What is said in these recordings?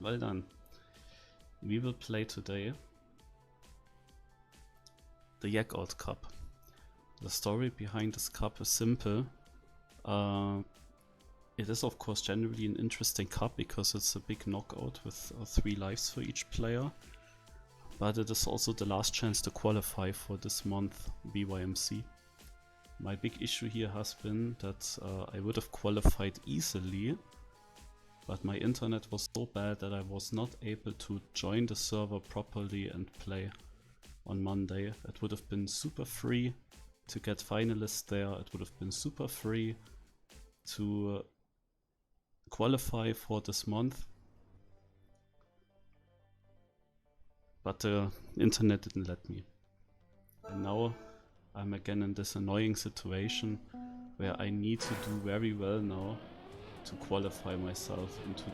Well done. We will play today the Yekout Cup. The story behind this cup is simple. It is of course generally an interesting cup because it's a big knockout with 3 lives for each player. But it is also the last chance to qualify for this month BYMC. My big issue here has been that I would have qualified easily, but my internet was so bad that I was not able to join the server properly and play on Monday. It would have been super free to get finalists there, it would have been super free to qualify for this month. But the internet didn't let me. And now I'm again in this annoying situation where I need to do very well now to qualify myself into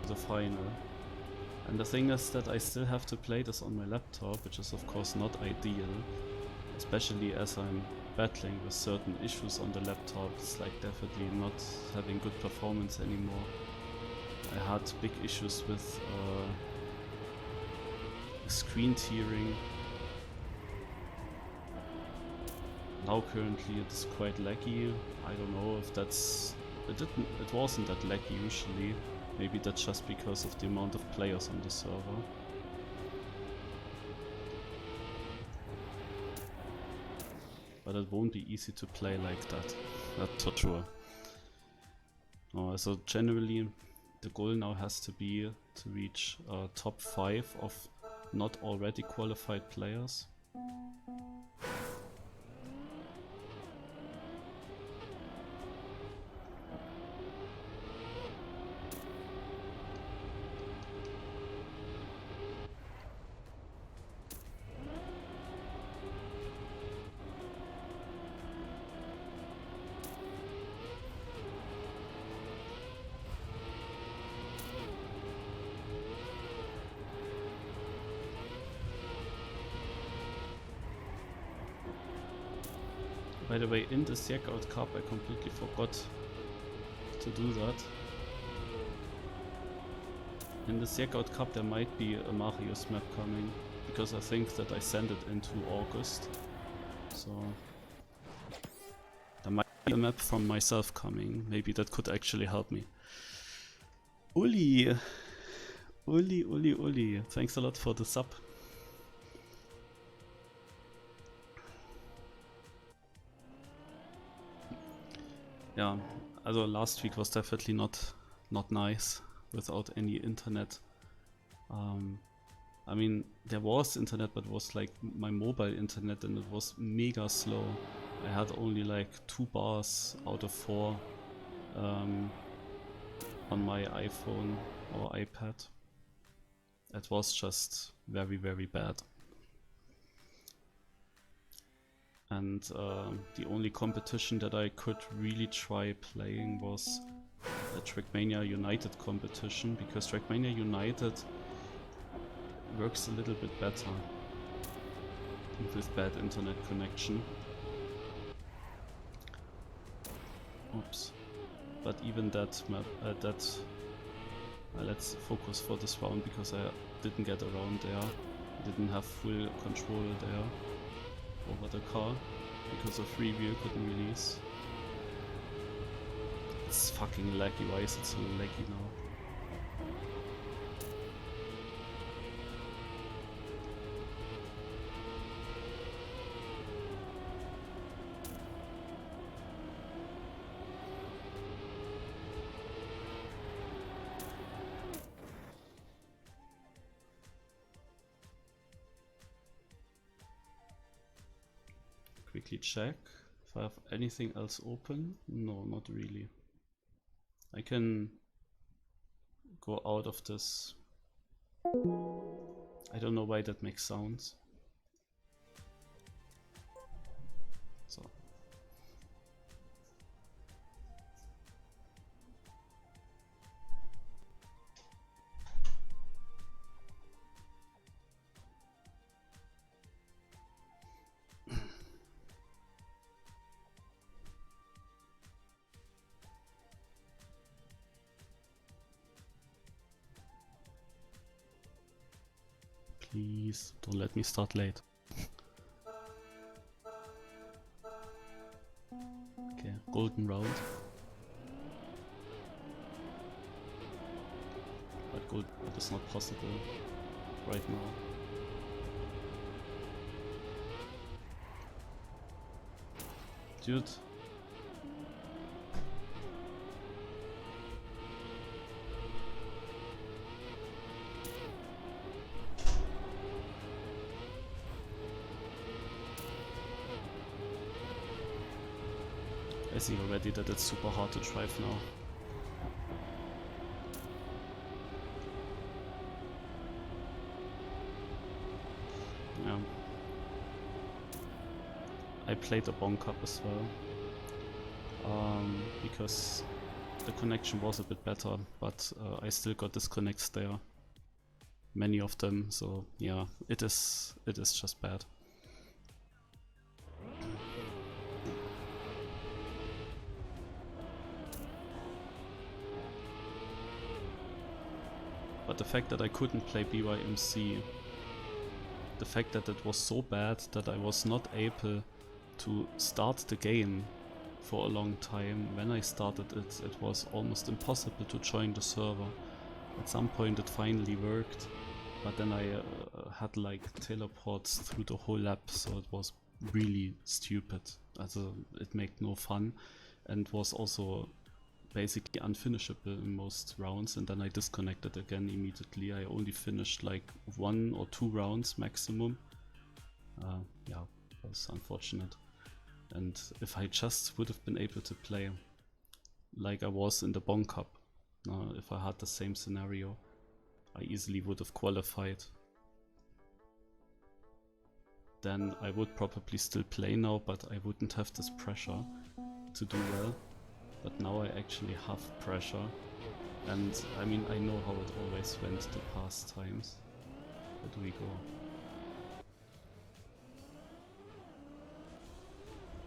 the final. And the thing is that I still have to play this on my laptop, which is of course not ideal, especially as I'm battling with certain issues on the laptop. It's like definitely not having good performance anymore. I had big issues with screen tearing. Now currently it's quite laggy. I don't know if that's... It wasn't that laggy usually. Maybe that's just because of the amount of players on the server. But it won't be easy to play like that, that's for sure. So generally the goal now has to be to reach top 5 of not already qualified players. By the way, in this Yekout Cup I completely forgot to do that. In this Yekout Cup there might be a Marius map coming, because I think that I sent it into August. So there might be a map from myself coming, maybe that could actually help me. Uli, thanks a lot for the sub. Yeah, also last week was definitely not nice without any internet. I mean, there was internet, but it was like my mobile internet and it was mega slow. I had only like 2 bars out of 4 on my iPhone or iPad. It was just very, very bad. And the only competition that I could really try playing was a Trackmania United competition, because Trackmania United works a little bit better with bad internet connection. Oops. But even that map, let's focus for this round because I didn't get around there. I didn't have full control there over the car because the free wheel couldn't release. It's fucking laggy. Why is it so laggy now? Quickly check if I have anything else open. No, not really. I can go out of this. I don't know why that makes sounds. So. Please, don't let me start late. Okay, golden round. But gold is not possible right now. Dude. I see already that it's super hard to drive now. Yeah. I played the Bong Cup as well. Because the connection was a bit better, but I still got disconnects there. Many of them, so yeah, it is just bad. But the fact that I couldn't play BYMC, the fact that it was so bad that I was not able to start the game for a long time. When I started it, it was almost impossible to join the server. At some point it finally worked, but then I had like teleports through the whole lap, so it was really stupid. Also, it made no fun and was also basically unfinishable in most rounds, and then I disconnected again immediately. I only finished like 1 or 2 rounds maximum. Yeah, that was unfortunate. And if I just would have been able to play like I was in the Bong Cup, if I had the same scenario, I easily would have qualified. Then I would probably still play now, but I wouldn't have this pressure to do well. But now I actually have pressure, and I mean, I know how it always went the past times. Where do we go?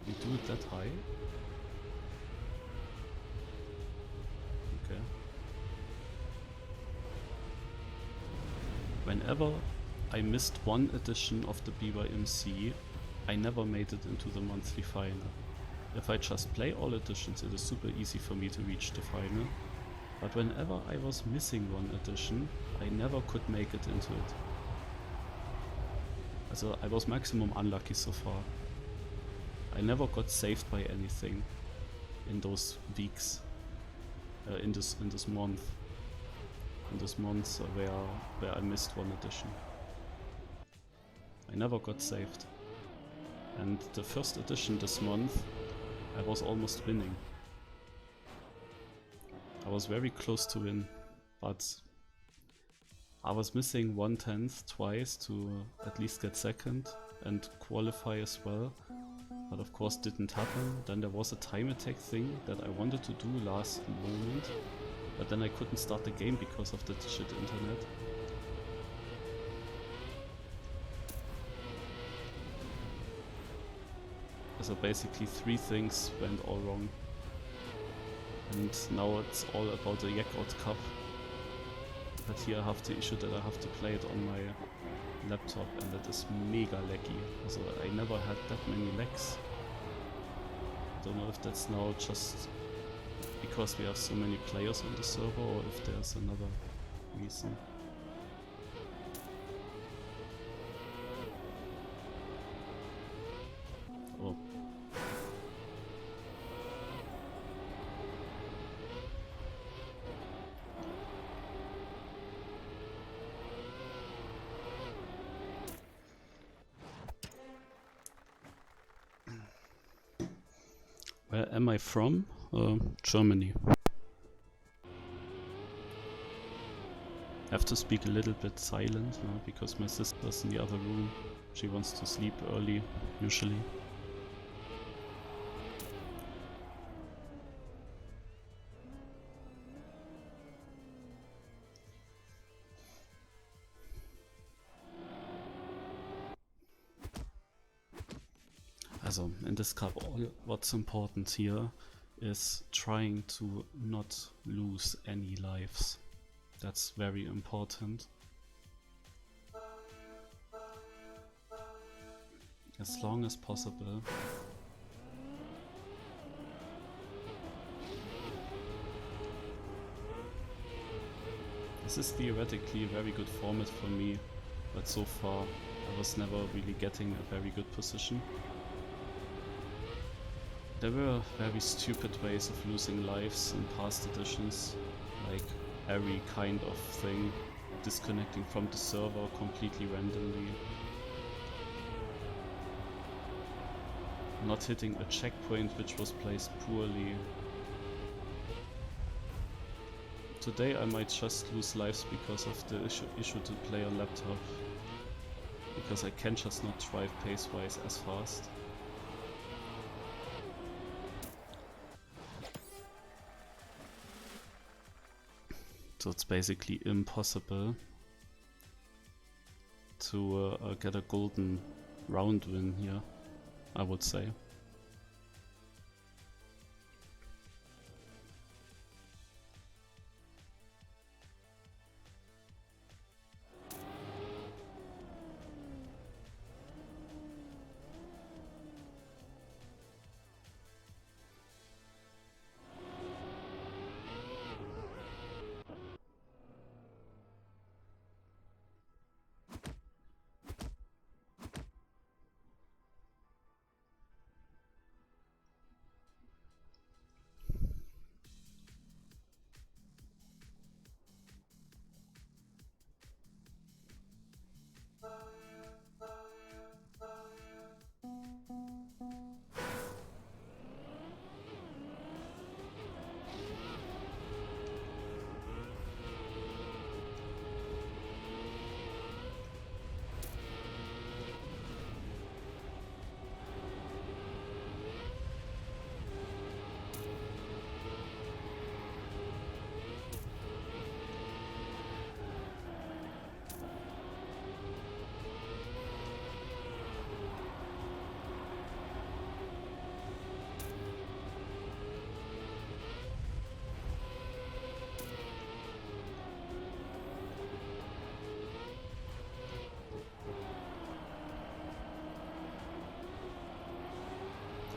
We do it that high? Okay. Whenever I missed one edition of the BYMC, I never made it into the monthly final. If I just play all editions, it is super easy for me to reach the final. But whenever I was missing one edition, I never could make it into it. Also, I was maximum unlucky so far. I never got saved by anything in those weeks, in this month. In this month where I missed one edition. I never got saved. And the first edition this month, I was almost winning. I was very close to win, but I was missing 1/10 twice to at least get second and qualify as well. But of course didn't happen. Then there was a time attack thing that I wanted to do last moment, but then I couldn't start the game because of the shit internet. So basically 3 things went all wrong. And now it's all about the Yekout Cup. But here I have the issue that I have to play it on my laptop, and that is mega laggy. Also, I never had that many lags. I don't know if that's now just because we have so many players on the server, or if there's another reason. Oh. Where am I from? Germany. I have to speak a little bit silent because my sister's in the other room. She wants to sleep early, usually. Also, in this cup, all what's important here is trying to not lose any lives. That's very important. as long as possible. This is theoretically a very good format for me, but so far I was never really getting a very good position. There were very stupid ways of losing lives in past editions, like every kind of thing, disconnecting from the server completely randomly, not hitting a checkpoint which was placed poorly. Today I might just lose lives because of the issue to play on laptop, because I can just not drive pace-wise as fast. So it's basically impossible to get a golden round win here, I would say.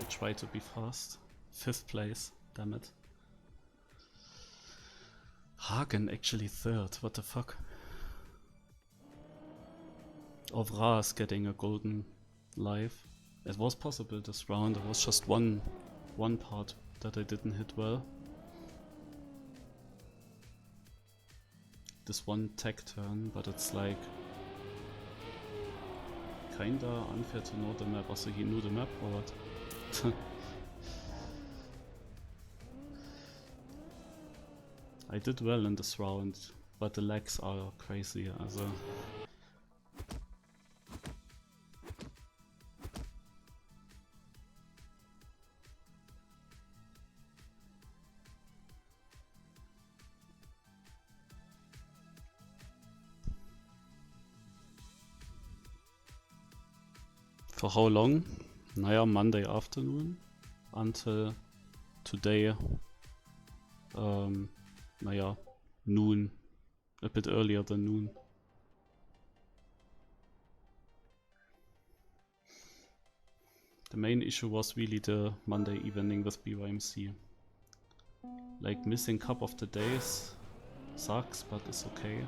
Try to be fast. 5th place, damn it. Hagen actually 3rd, what the fuck? Ovras getting a golden life. It was possible this round, there was just one part that I didn't hit well. This one tech turn, but it's like kinda unfair to know the map. Also, he knew the map or what? I did well in this round, but the lags are crazy, also. For how long? Naja, Monday afternoon until today, naja, noon, a bit earlier than noon. The main issue was really the Monday evening with BYMC. Like, missing Cup of the Days sucks, but it's okay.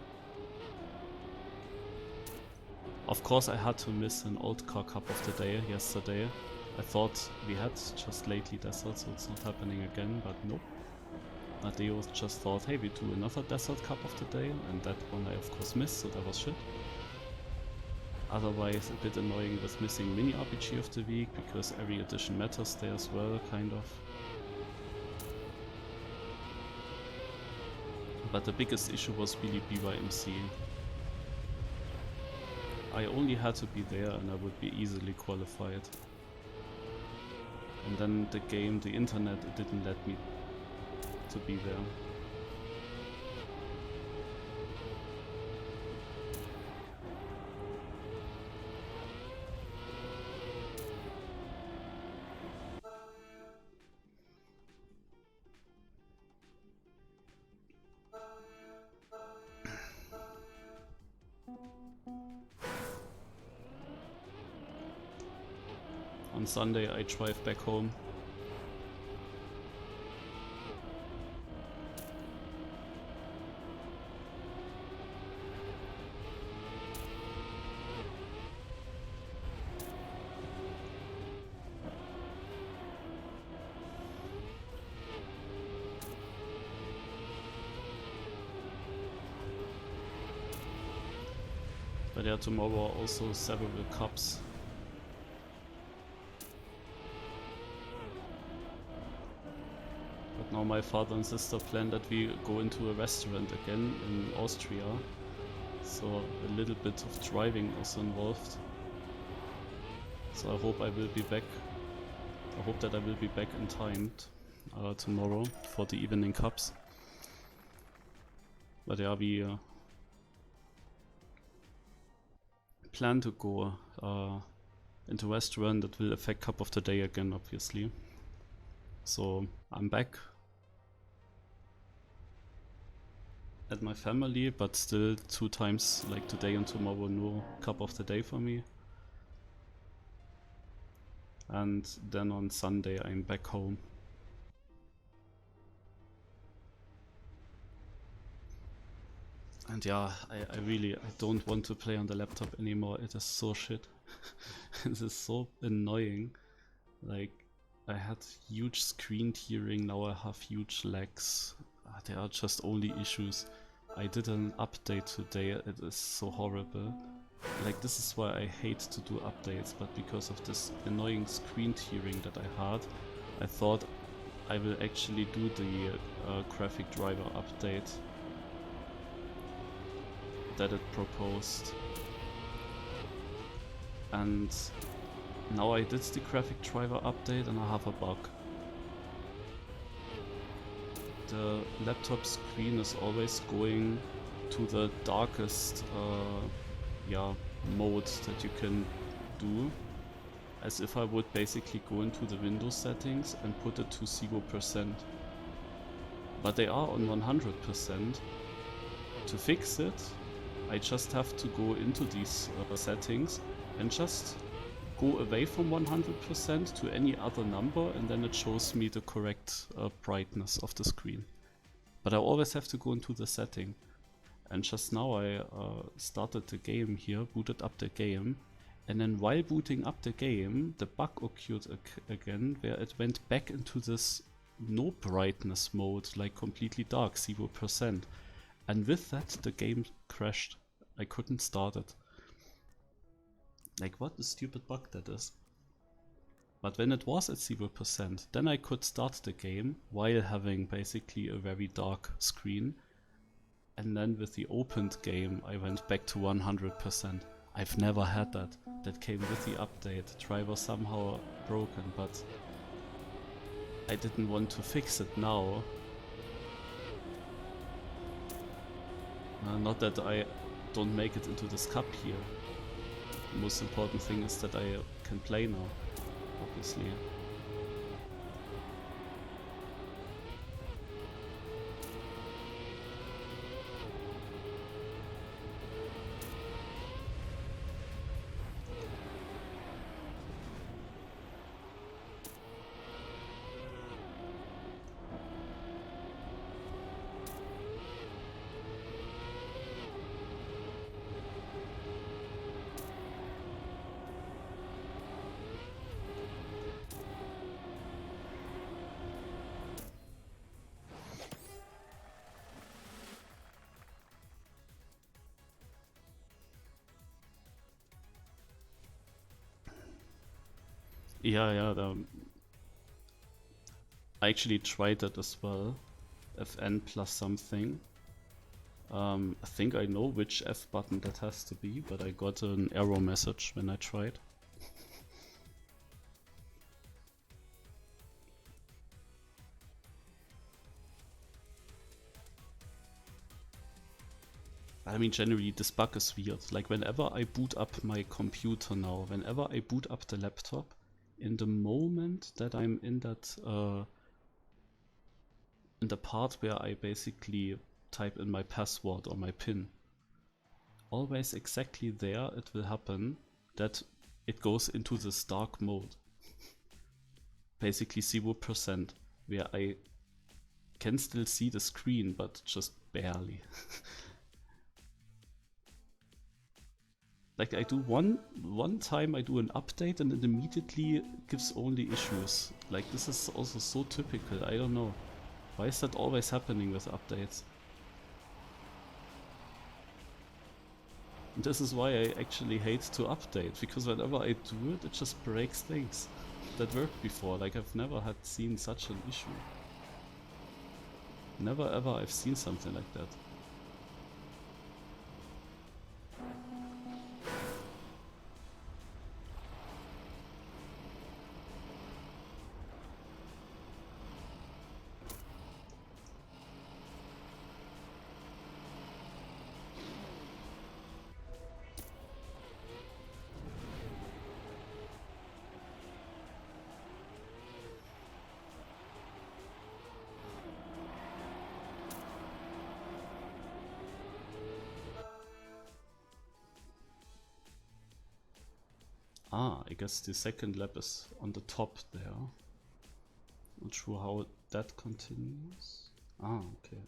Of course I had to miss an old car Cup of the Day yesterday. I thought we had just lately desert, so it's not happening again, but nope. Adeo just thought, hey, we do another desert Cup of the Day, and that one I of course missed, so that was shit. Otherwise a bit annoying with missing mini RPG of the week, because every edition matters there as well, kind of. But the biggest issue was really BYMC. I only had to be there and I would be easily qualified. And then the game, the internet, it didn't let me to be there. On Sunday I drive back home. But yeah, tomorrow are also several cups. But now my father and sister plan that we go into a restaurant again in Austria. So a little bit of driving also involved. So I hope I will be back. I hope that I will be back in time tomorrow for the evening cups. But yeah, we plan to go into a restaurant that will affect Cup of the Day again, obviously. So I'm back at my family, but still 2 times, like today and tomorrow, no Cup of the Day for me. And then on Sunday I'm back home. And yeah, I really don't want to play on the laptop anymore. It is so shit. It is so annoying. Like, I had huge screen tearing, now I have huge lags. There are just only issues. I did an update today, it is so horrible. Like, this is why I hate to do updates, but because of this annoying screen tearing that I had, I thought I will actually do the graphic driver update that it proposed. And now I did the graphic driver update and I have a bug. The laptop screen is always going to the darkest mode that you can do, as if I would basically go into the Windows settings and put it to 0%. But they are on 100%. To fix it, I just have to go into these settings and just go away from 100% to any other number, and then it shows me the correct brightness of the screen. But I always have to go into the setting. And just now I started the game here, booted up the game, and then while booting up the game, the bug occurred again, where it went back into this no brightness mode, like completely dark, 0%. And with that, the game crashed. I couldn't start it. Like, what a stupid bug that is. But when it was at 0%, then I could start the game while having basically a very dark screen. And then with the opened game, I went back to 100%. I've never had that. That came with the update. The driver somehow broken, but I didn't want to fix it now. Not that I don't make it into this cup here. The most important thing is that I can play now, obviously. Yeah, I actually tried that as well. FN plus something. I think I know which F button that has to be, but I got an error message when I tried. I mean, generally this bug is weird. Like, whenever I boot up my computer now, whenever I boot up the laptop, in the moment that I'm in that in the part where I basically type in my password or my PIN, always exactly there it will happen that it goes into this dark mode. basically 0%, where I can still see the screen, but just barely. Like I do one time I do an update and it immediately gives only issues. Like this is also so typical, I don't know. Why is that always happening with updates? And this is why I actually hate to update, because whenever I do it, it just breaks things that worked before. Like I've never had seen such an issue. Never ever I've seen something like that. Ah, I guess the second lap is on the top there. Not sure how that continues. Ah, okay.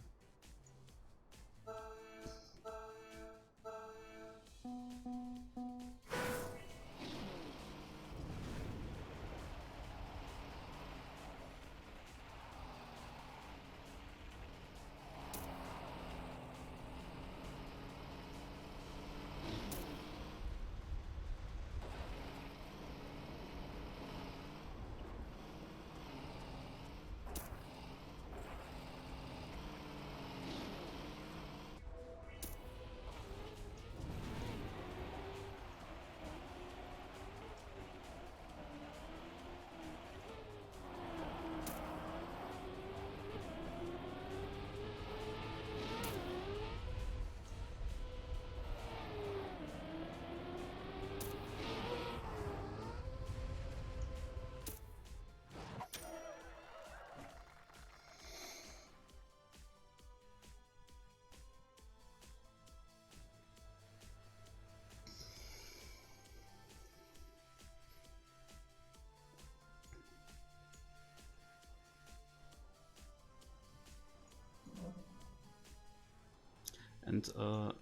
And a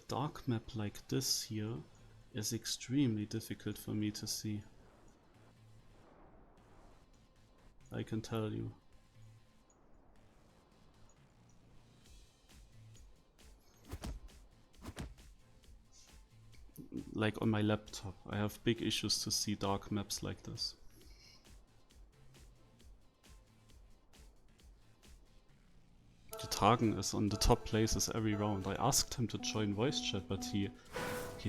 dark map like this here is extremely difficult for me to see. I can tell you. Like on my laptop, I have big issues to see dark maps like this. Tagen is on the top places every round. I asked him to join voice chat, but he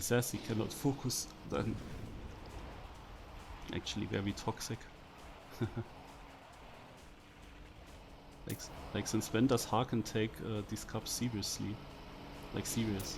says he cannot focus then. Actually very toxic. like since when does Hagen take these cups seriously? Like serious.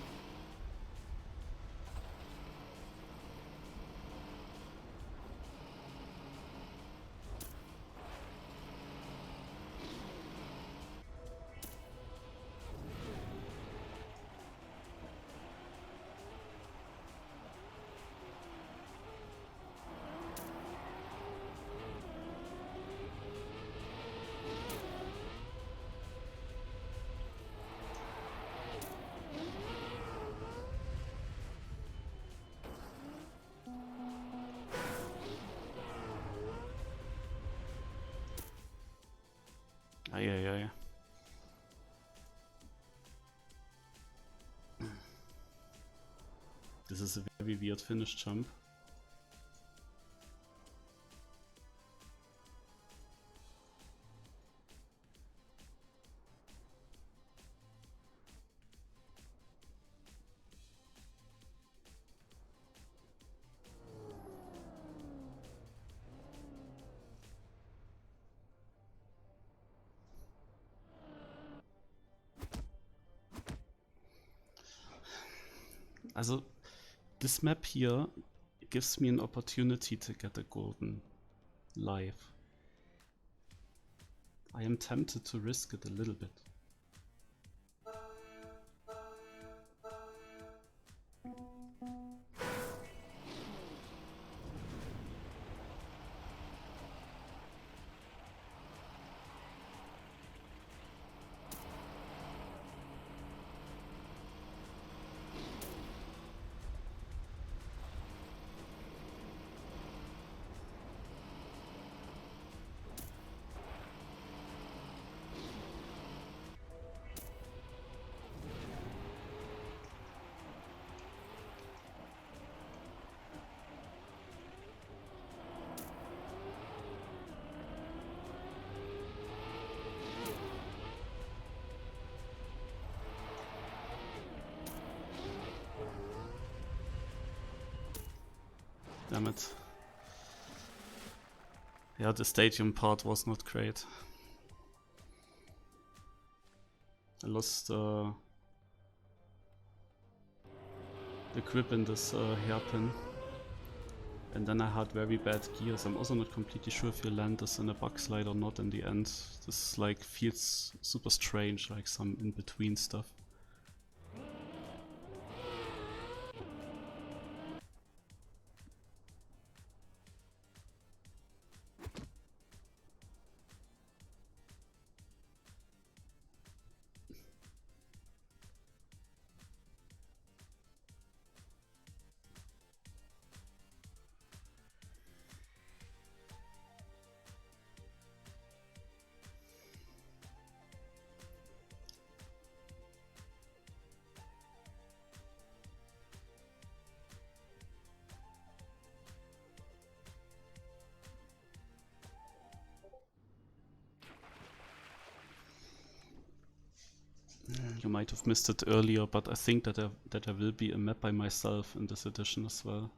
Ay. This is a very weird finish jump. Also, this map here gives me an opportunity to get a golden life. I am tempted to risk it a little bit. Damn it. Yeah, the stadium part was not great. I lost the grip in this hairpin. And then I had very bad gears. I'm also not completely sure if you land this in a bug slide or not in the end. This like feels super strange, like some in-between stuff. You might have missed it earlier, but I think that there will be a map by myself in this edition as well.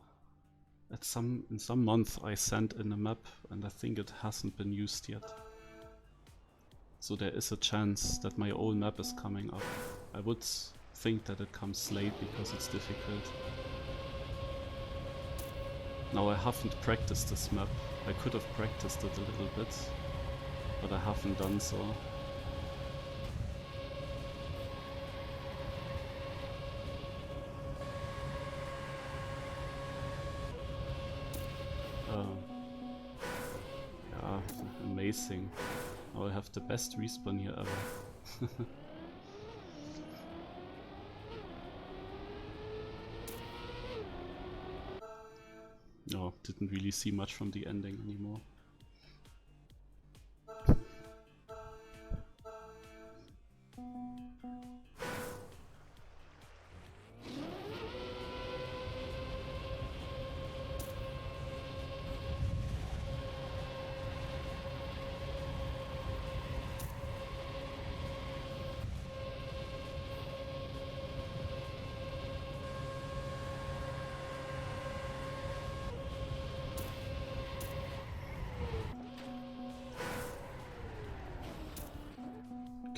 In some month I sent in a map and I think it hasn't been used yet. So there is a chance that my own map is coming up. I would think that it comes late because it's difficult. Now I haven't practiced this map. I could have practiced it a little bit, but I haven't done so. Yeah, amazing. Now I have the best respawn here ever. No, didn't really see much from the ending anymore.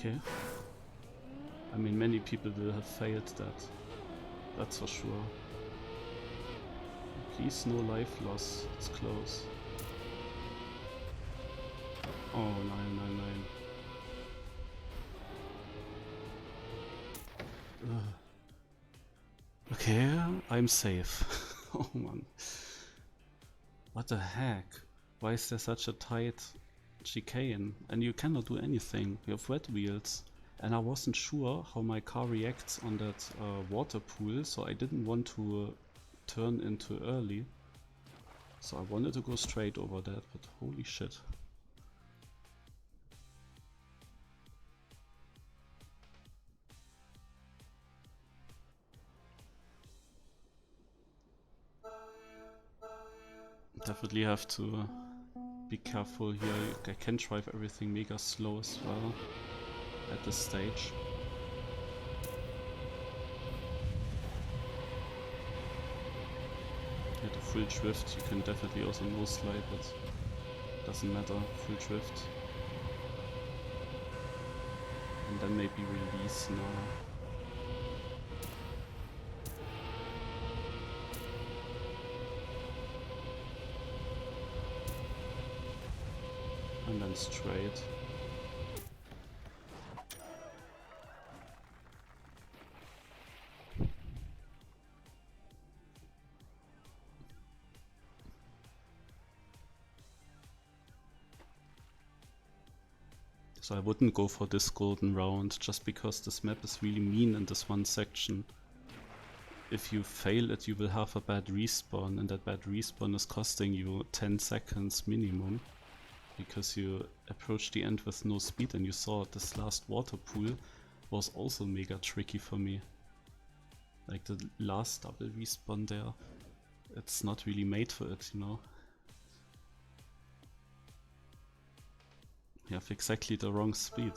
Okay. I mean, many people will have failed that. That's for sure. Please, no life loss. It's close. Oh, 999. Okay, I'm safe. Oh man. What the heck? Why is there such a tight chicane? And you cannot do anything. You have wet wheels. And I wasn't sure how my car reacts on that water pool, so I didn't want to turn in too early. So I wanted to go straight over that, but holy shit. Definitely have to be careful here. I can drive everything mega slow as well at this stage. At a full drift you can definitely also no slide, but doesn't matter, full drift. And then maybe release now. And then straight. So I wouldn't go for this golden round just because this map is really mean in this one section. If you fail it, you will have a bad respawn, and that bad respawn is costing you 10 seconds minimum. Because you approach the end with no speed, and you saw this last water pool was also mega tricky for me. Like the last double respawn there, it's not really made for it, you know. You have exactly the wrong speed.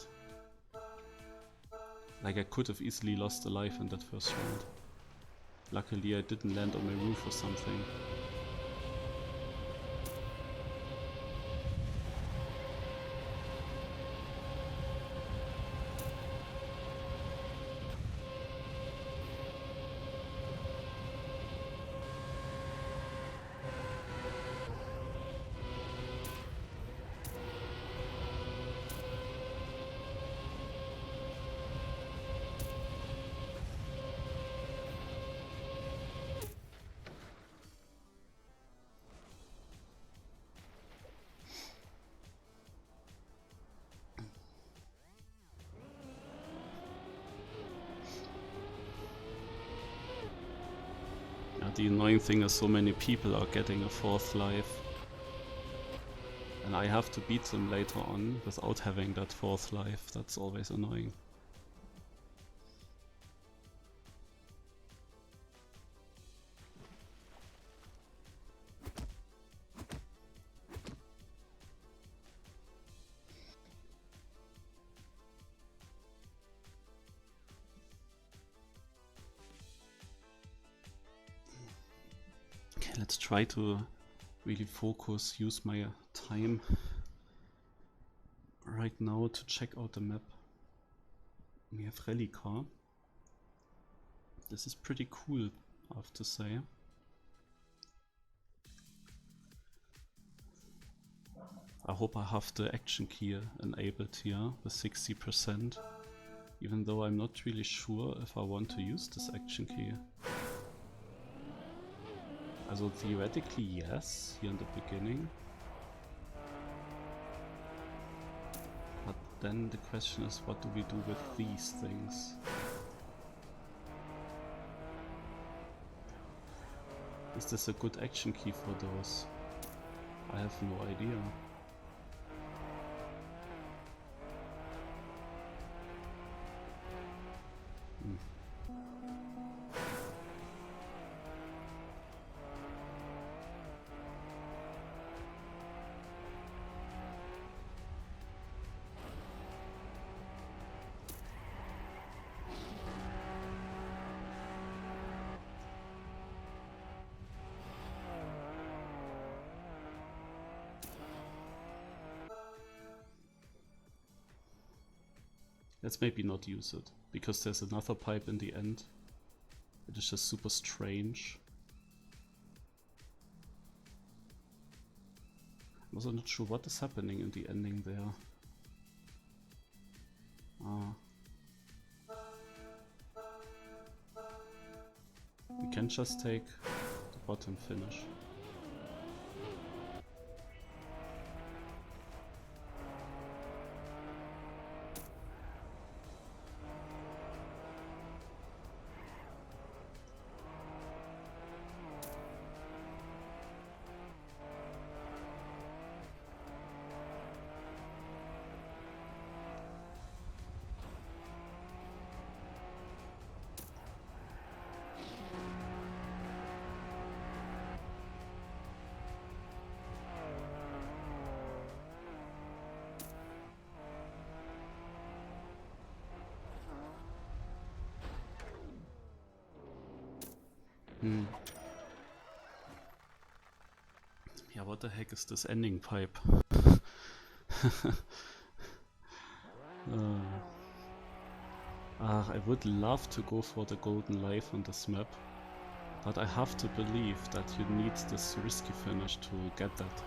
Like I could have easily lost a life in that first round. Luckily I didn't land on my roof or something. the annoying thing is so many people are getting a 4th life. And I have to beat them later on without having that 4th life. That's always annoying. Okay, let's try to really focus, use my time right now to check out the map. We have rally car. This is pretty cool, I have to say. I hope I have the action key enabled here with 60%, even though I'm not really sure if I want to use this action key. Also theoretically yes, here in the beginning. But then the question is, what do we do with these things? Is this a good action key for those? I have no idea. Let's maybe not use it, because there's another pipe in the end. It is just super strange. I'm also not sure what is happening in the ending there. We can just take the bottom finish. Yeah, what the heck is this ending pipe? I would love to go for the golden life on this map, but I have to believe that you need this risky finish to get that.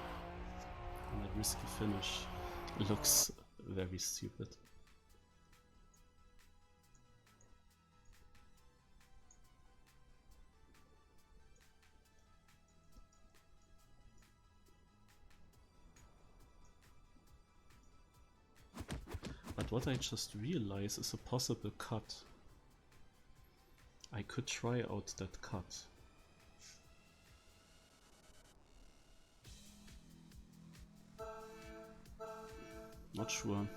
And that risky finish looks very stupid. But what I just realized is a possible cut. I could try out that cut. Not sure.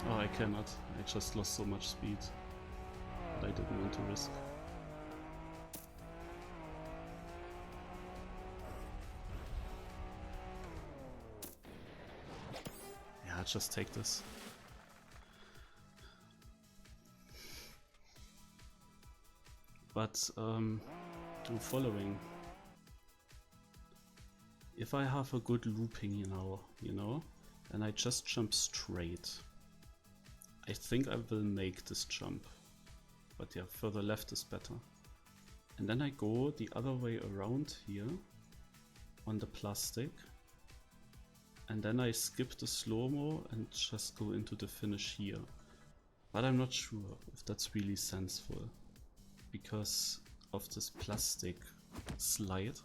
Oh, I cannot. I just lost so much speed that I didn't want to risk. Yeah, just take this. But do following. If I have a good looping now, you know, and I just jump straight, I think I will make this jump. But yeah, further left is better. And then I go the other way around here on the plastic. And then I skip the slow-mo and just go into the finish here. But I'm not sure if that's really sensible, because of this plastic slide.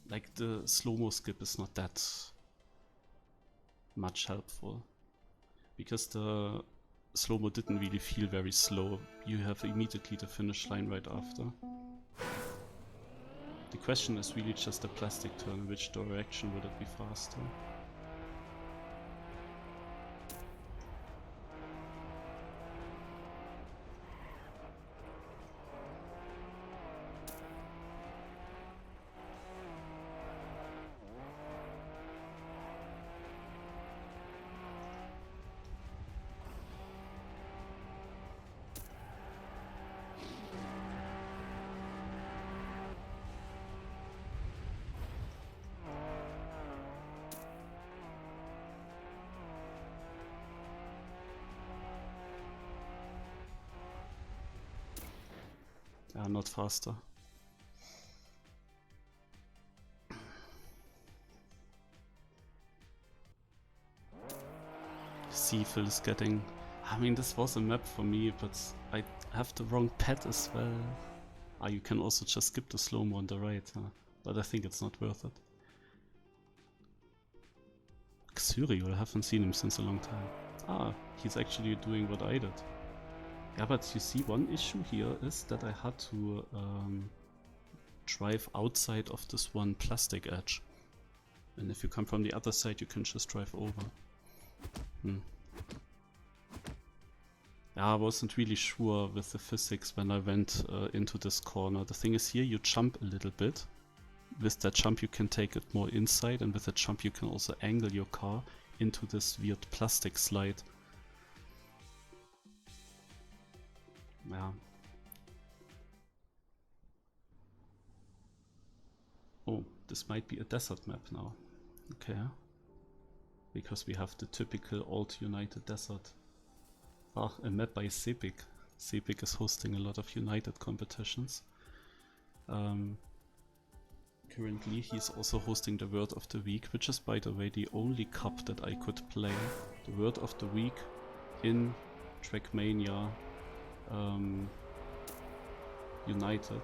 Like the slow-mo skip is not that much helpful, because the slow-mo didn't really feel very slow. You have immediately the finish line right after. The question is really just the plastic turn, which direction would it be faster? Not faster. See, Phil is getting... I mean, this was a map for me, but I have the wrong pad as well. You can also just skip the slow-mo on the right, but I think it's not worth it. Xuriel, I haven't seen him since a long time. He's actually doing what I did. Yeah, but you see, one issue here is that I had to drive outside of this one plastic edge. And if you come from the other side, you can just drive over. Yeah, I wasn't really sure with the physics when I went into this corner. The thing is, here you jump a little bit. With that jump you can take it more inside, and with that jump you can also angle your car into this weird plastic slide. Yeah. Oh, this might be a desert map now. Okay. Because we have the typical Alt United desert. A map by Sepik. Sepik is hosting a lot of United competitions. Currently he's also hosting the Word of the Week, which is, by the way, the only cup that I could play. The Word of the Week in Trackmania United.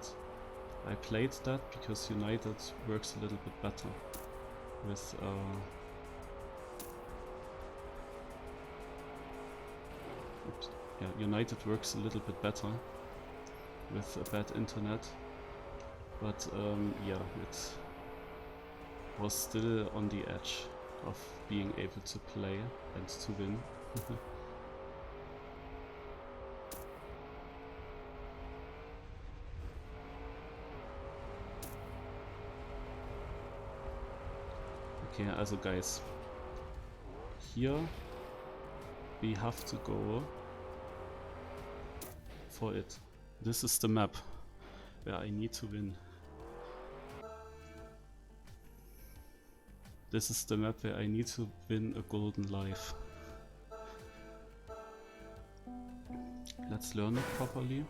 I played that because United works a little bit better with United works a little bit better with a bad internet, but yeah, it was still on the edge of being able to play and to win. Okay, also guys, here we have to go for it. This is the map where I need to win. This is the map where I need to win a golden life. Let's learn it properly.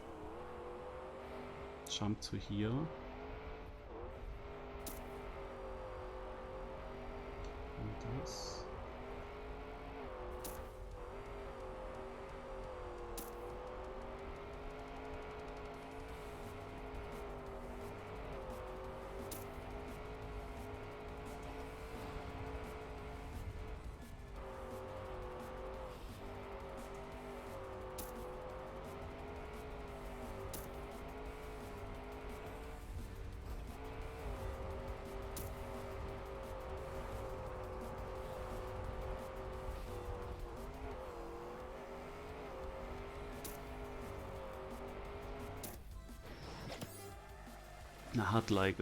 Jump to here. And this. I had like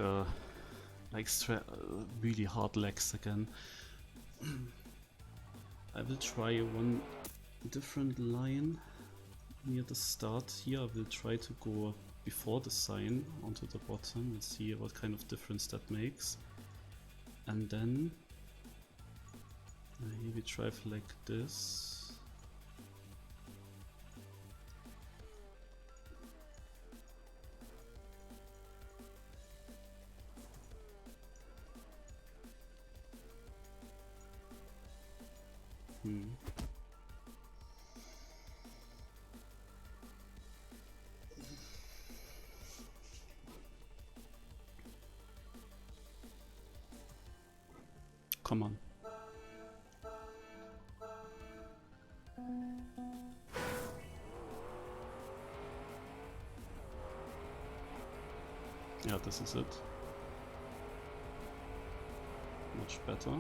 really hard legs again. I will try one different line near the start here. I will try to go before the sign onto the bottom and see what kind of difference that makes. And then Here we drive like this. Come on. Yeah, this is it. Much better.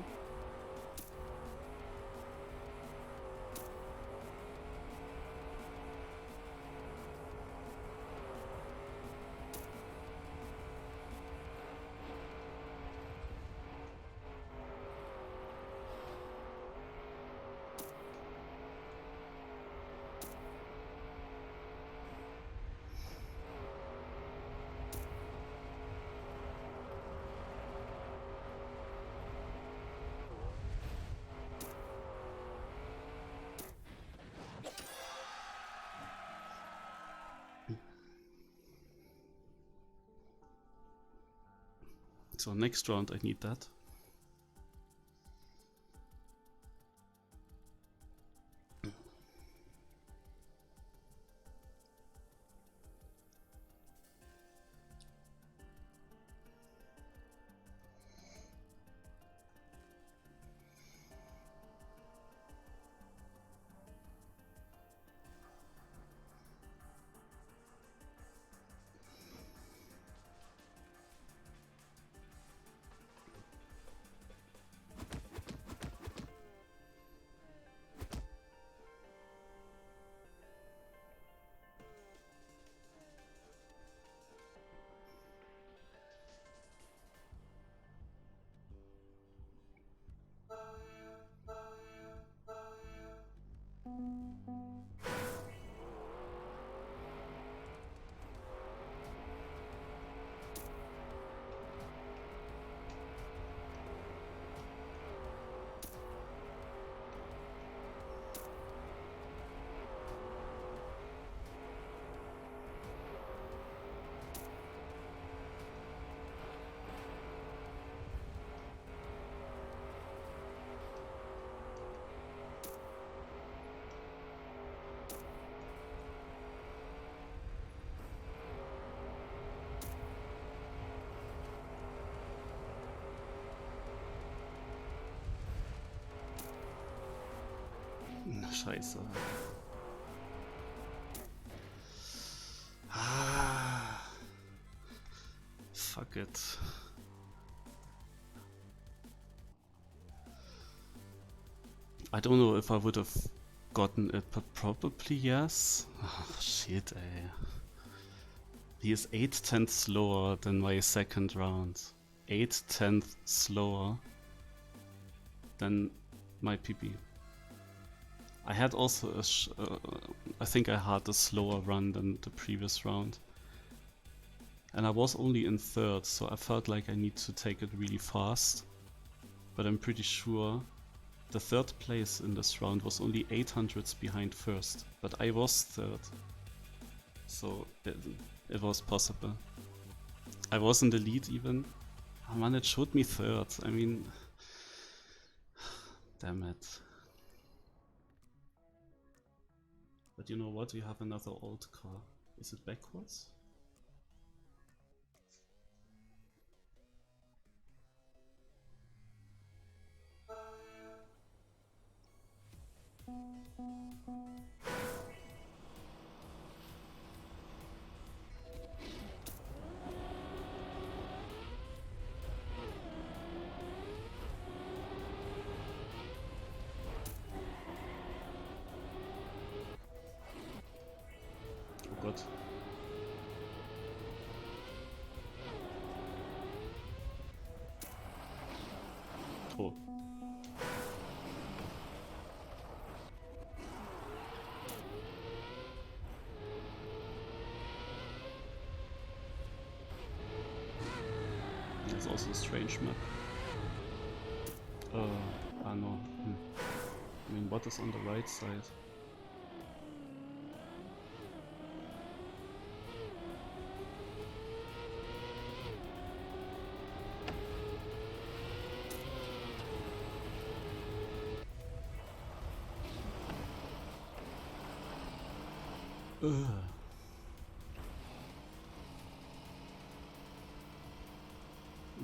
So next round I need that. Scheiße. Fuck it. I don't know if I would have gotten it, but probably yes. Oh, shit, ey. He is 8/10 slower than my second round. 8/10 slower than my PB. I had also I think I had a slower run than the previous round. And I was only in third, so I felt like I need to take it really fast. But I'm pretty sure the third place in this round was only 800s behind first. But I was third. So it was possible. I was in the lead even. Oh man, it showed me third. I mean, damn it. But you know what? We have another old car. Is it backwards? Oh Gott. Oh. That's also a strange map. Ah no. I mean, what is on the right side?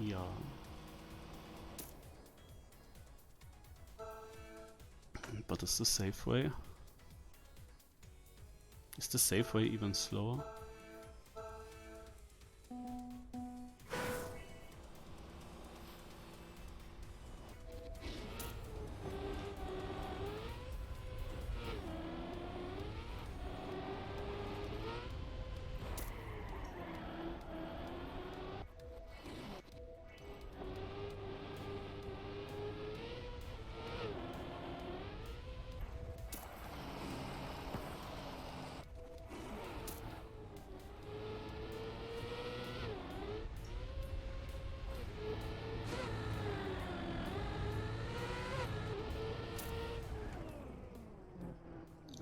Ja. But is the safe way? Is the safe way even slower?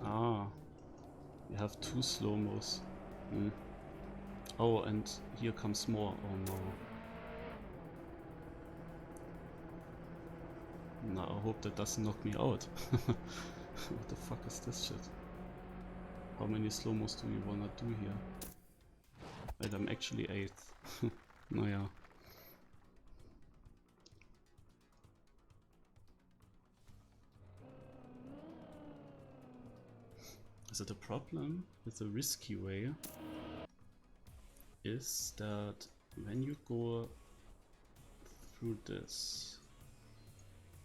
Ah, we have 2 slow-mos. Oh, and here comes more. Oh no. No, I hope that doesn't knock me out. What the fuck is this shit? How many slow-mos do we wanna do here? Wait, I'm actually 8th. Naja. So the problem with the risky way is that when you go through this,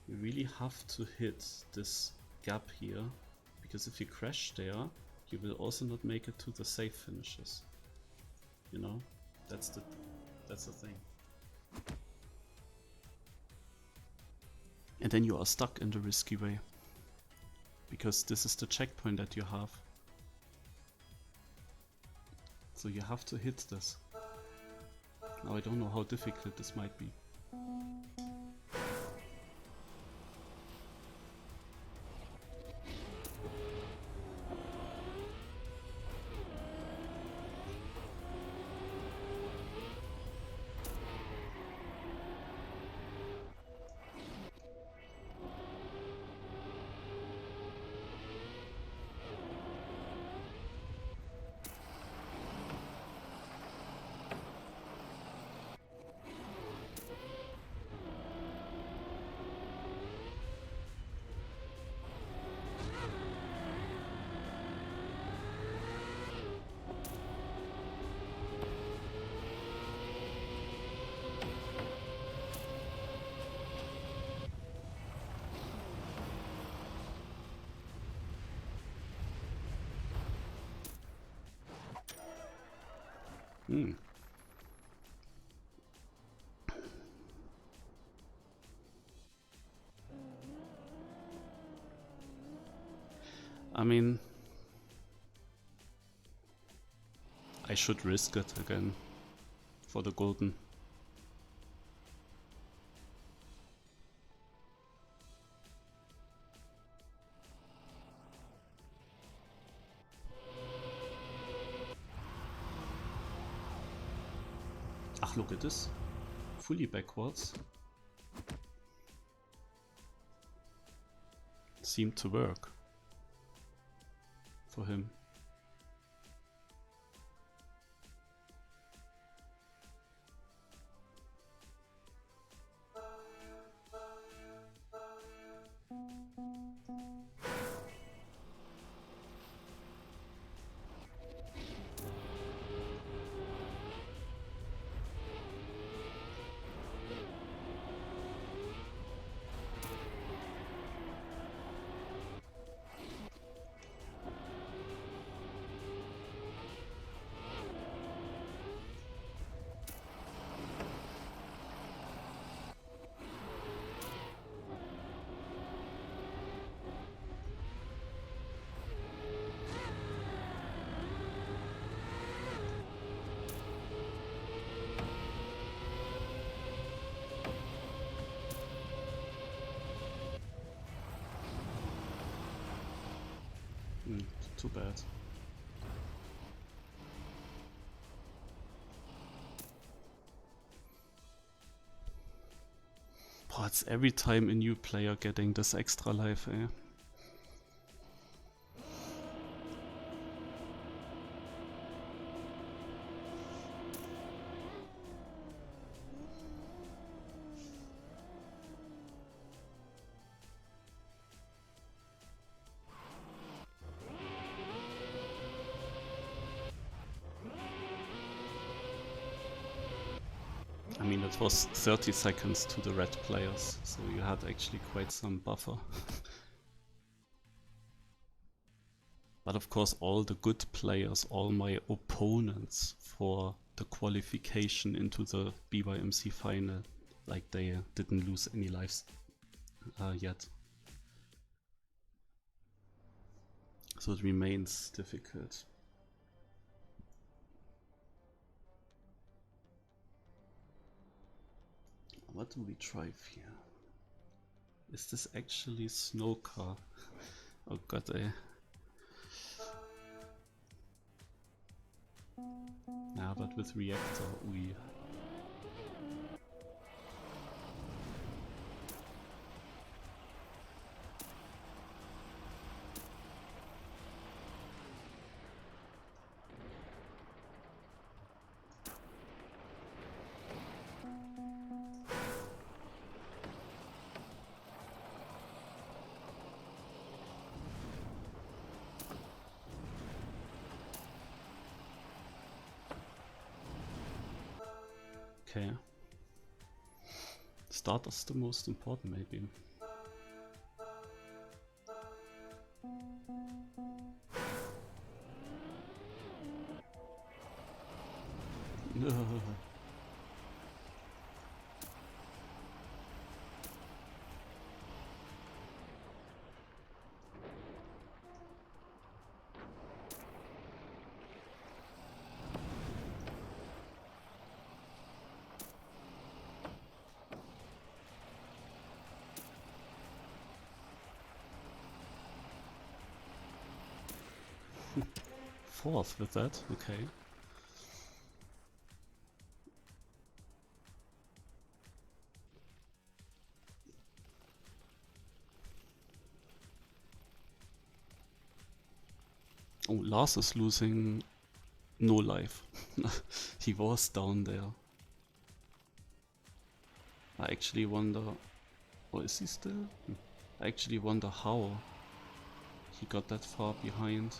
you really have to hit this gap here, because if you crash there, you will also not make it to the safe finishes. You know, that's the thing. And then you are stuck in the risky way, because this is the checkpoint that you have. So you have to hit this. Now I don't know how difficult this might be. I mean, I should risk it again for the golden. Ach, look at this. Fully backwards. Seemed to work for him. too bad. Boah, it's every time a new player getting this extra life, eh? I mean, it was 30 seconds to the red players, so you had actually quite some buffer. But of course, all the good players, all my opponents for the qualification into the BYMC final, like they didn't lose any lives yet. So it remains difficult. What do we drive here? Is this actually snow car? Oh god, yeah, but with reactor, we... Okay. Start is the most important, maybe. No. Fourth with that, okay. Oh, Lars is losing no life. He was down there. I actually wonder... Oh, is he still? I actually wonder how he got that far behind.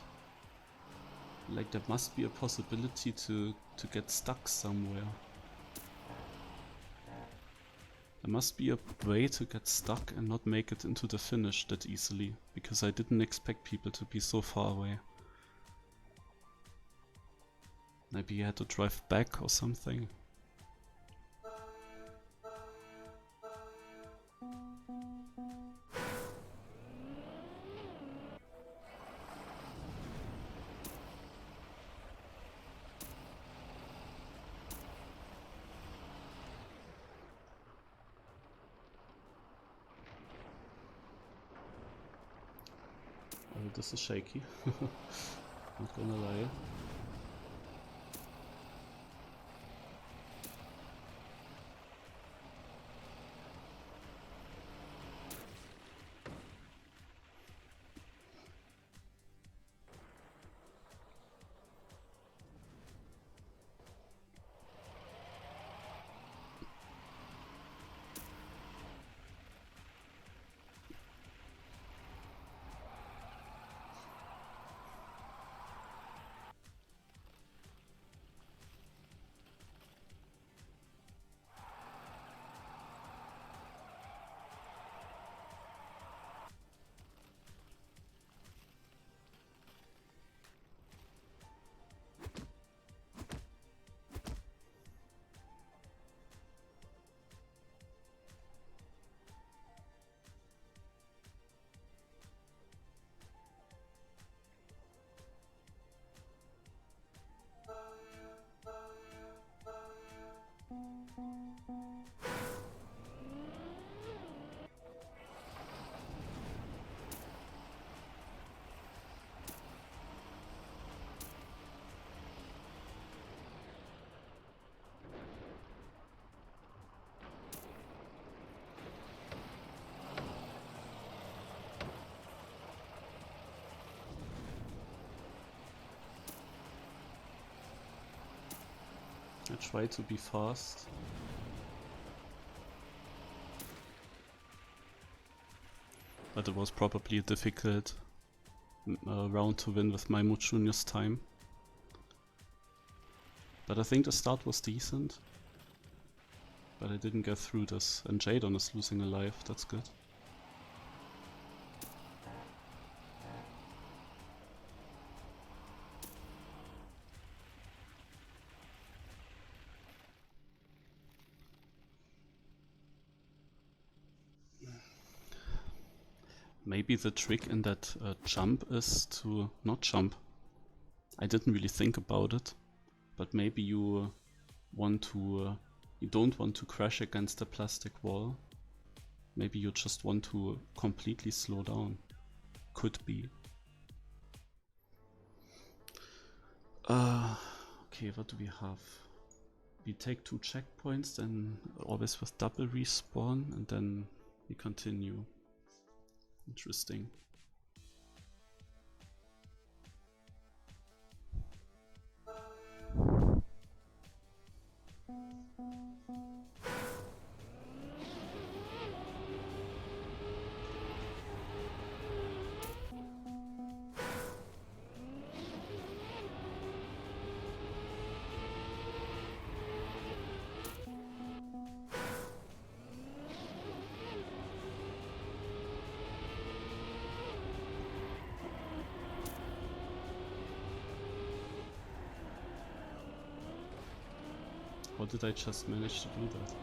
Like, there must be a possibility to get stuck somewhere. There must be a way to get stuck and not make it into the finish that easily, because I didn't expect people to be so far away. Maybe you had to drive back or something. Oh, this is shaky. Not gonna lie. try to be fast. But it was probably a difficult round to win with my Junior's time. But I think the start was decent. But I didn't get through this, and Jadon is losing a life, that's good. Maybe the trick in that jump is to not jump. I didn't really think about it, but maybe you want to, you don't want to crash against the plastic wall. Maybe you just want to completely slow down. Could be. Okay, what do we have? We take 2 checkpoints, then always with double respawn, and then we continue. Interesting. How did I just manage to do that?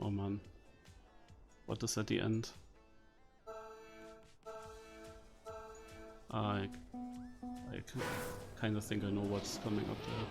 Oh man. What is at the end? I kind of think I know what's coming up there.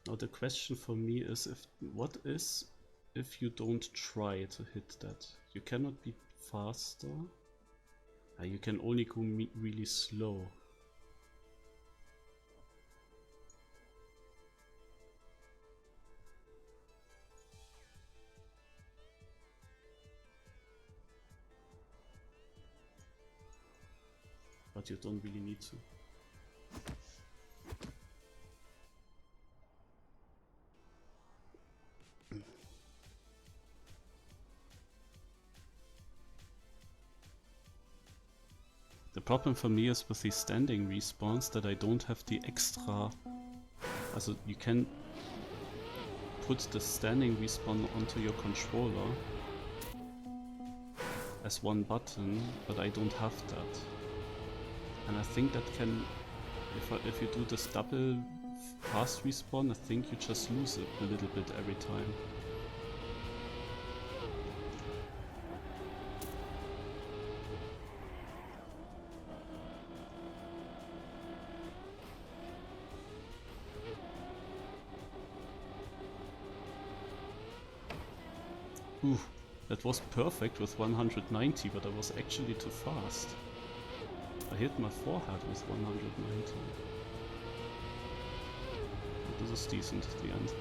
Now the question for me is, what is if you don't try to hit that? You cannot be faster. You can only go really slow. But you don't really need to. The problem for me is with these standing respawns that I don't have the extra. Also, you can put the standing respawn onto your controller as one button, but I don't have that. And I think that can, if you do this double fast respawn, I think you just lose it a little bit every time. Ooh, that was perfect with 190, but I was actually too fast. I hit my forehead with 190. But this is decent at the end.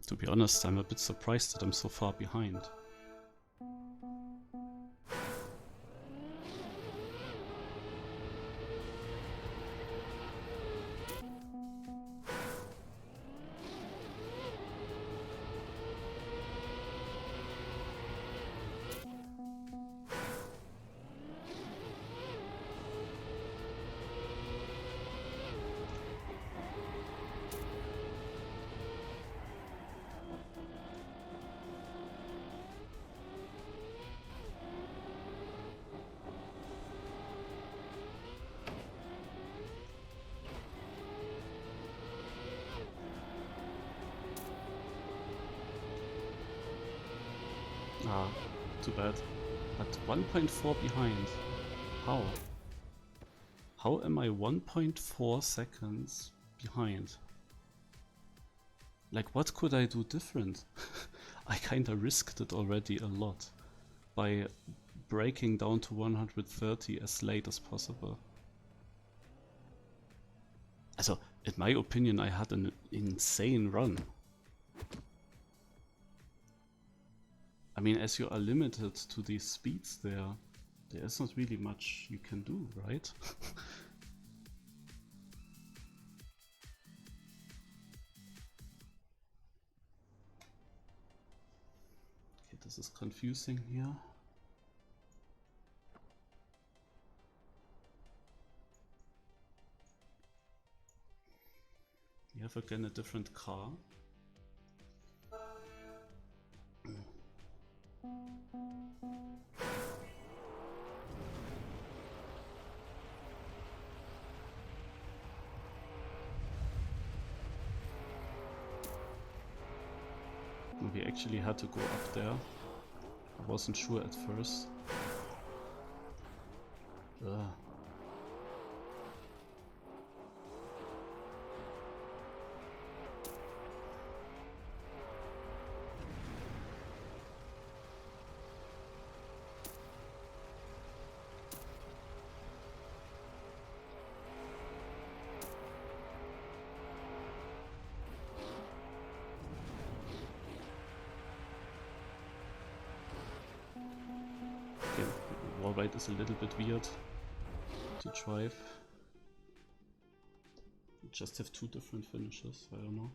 To be honest, I'm a bit surprised that I'm so far behind. Ah, too bad. At 1.4 behind. How? How am I 1.4 seconds behind? Like, what could I do different? I kinda risked it already a lot by breaking down to 130 as late as possible. Also, in my opinion, I had an insane run. I mean, as you are limited to these speeds there is not really much you can do, right? Okay, this is confusing here. We have again a different car. We actually had to go up there. I wasn't sure at first. Ugh. Wallride is a little bit weird to drive. You just have two different finishes, I don't know.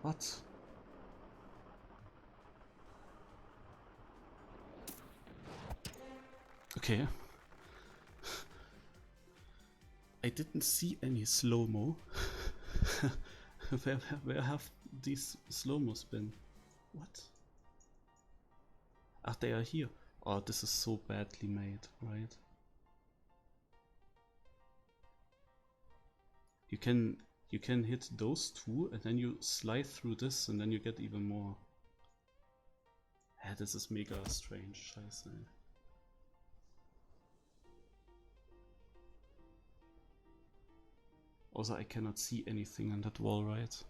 What? Okay. I didn't see any slow-mo. where have these slow-mos been? What? Ah, they are here. Oh, this is so badly made, right? You can hit those two and then you slide through this and then you get even more. Yeah, this is mega strange, scheiße. Also, I cannot see anything on that wall, right?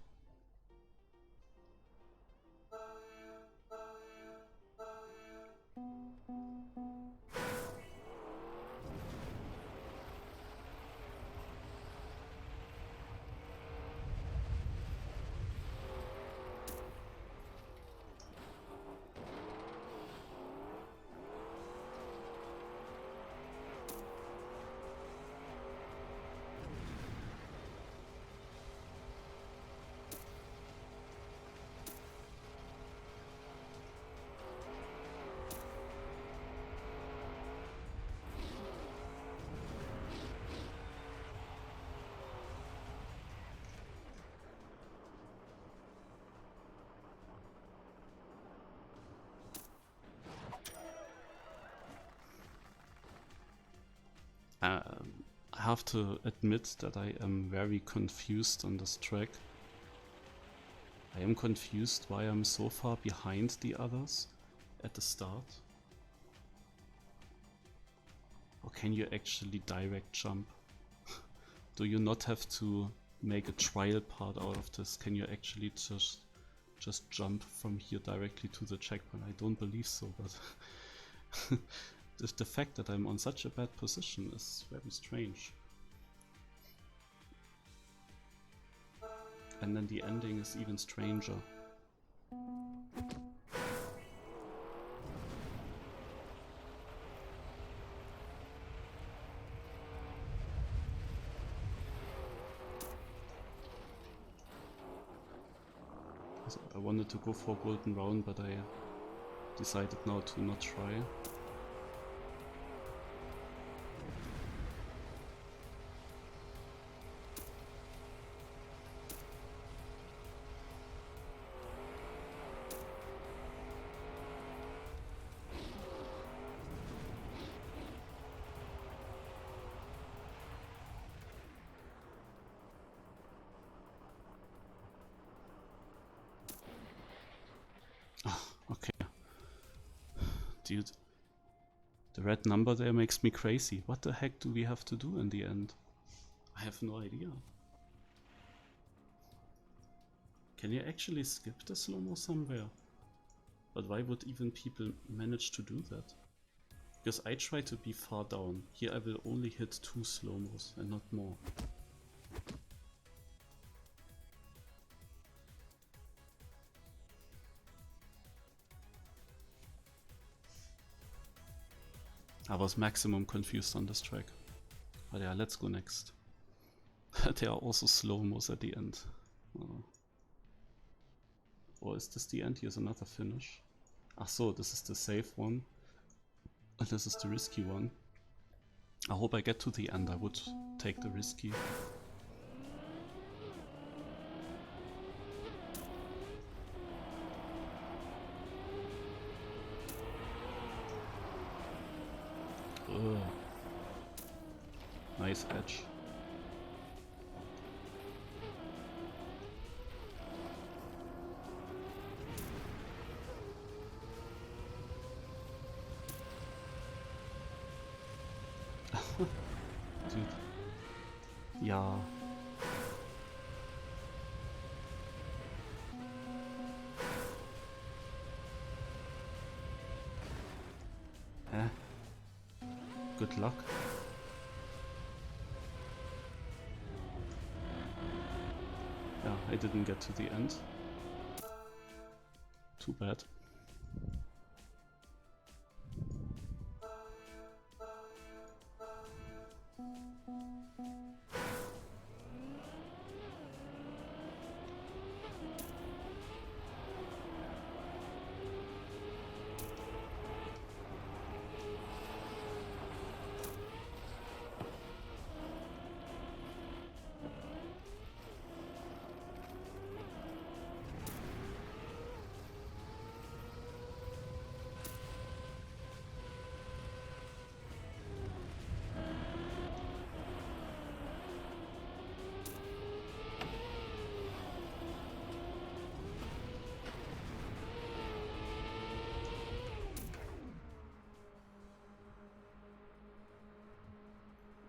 I have to admit that I am very confused on this track. I am confused why I'm so far behind the others at the start. Or can you actually direct jump? Do you not have to make a trial part out of this? Can you actually just jump from here directly to the checkpoint? I don't believe so, but the fact that I'm on such a bad position is very strange. And then the ending is even stranger. So I wanted to go for a golden round, but I decided now to not try. Okay. Dude, the red number there makes me crazy. What the heck do we have to do in the end? I have no idea. Can you actually skip the slow-mo somewhere? But why would even people manage to do that? Because I try to be far down. Here I will only hit 2 slow-mos and not more. I was maximum confused on this track. But yeah, let's go next. There are also slow-mos at the end. Oh. Or is this the end? Here's another finish. Ach so, this is the safe one. And this is the risky one. I hope I get to the end. I would take the risky. Ugh. Nice edge. Dude. Ja. Hä? Good luck. Yeah, I didn't get to the end. Too bad.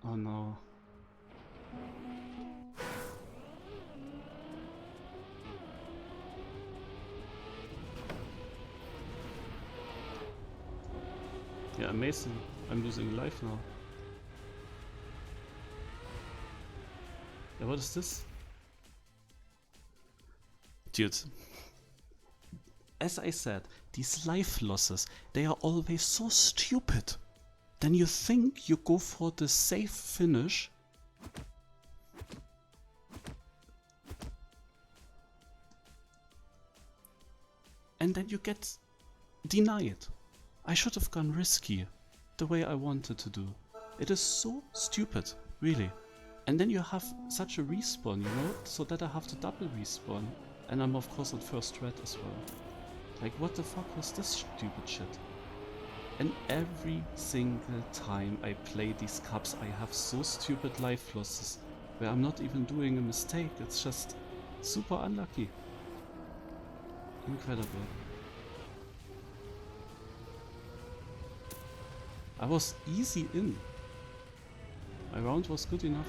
Oh no. Yeah, amazing. I'm losing life now. Yeah, what is this? Dude. As I said, these life losses, they are always so stupid. Then you think you go for the safe finish. And then you get denied. I should have gone risky, the way I wanted to do. It is so stupid, really. And then you have such a respawn, you know, so that I have to double respawn. And I'm of course on first red as well. Like, what the fuck was this stupid shit? And every single time I play these cups, I have so stupid life losses where I'm not even doing a mistake. It's just super unlucky. Incredible. I was easy in. My round was good enough.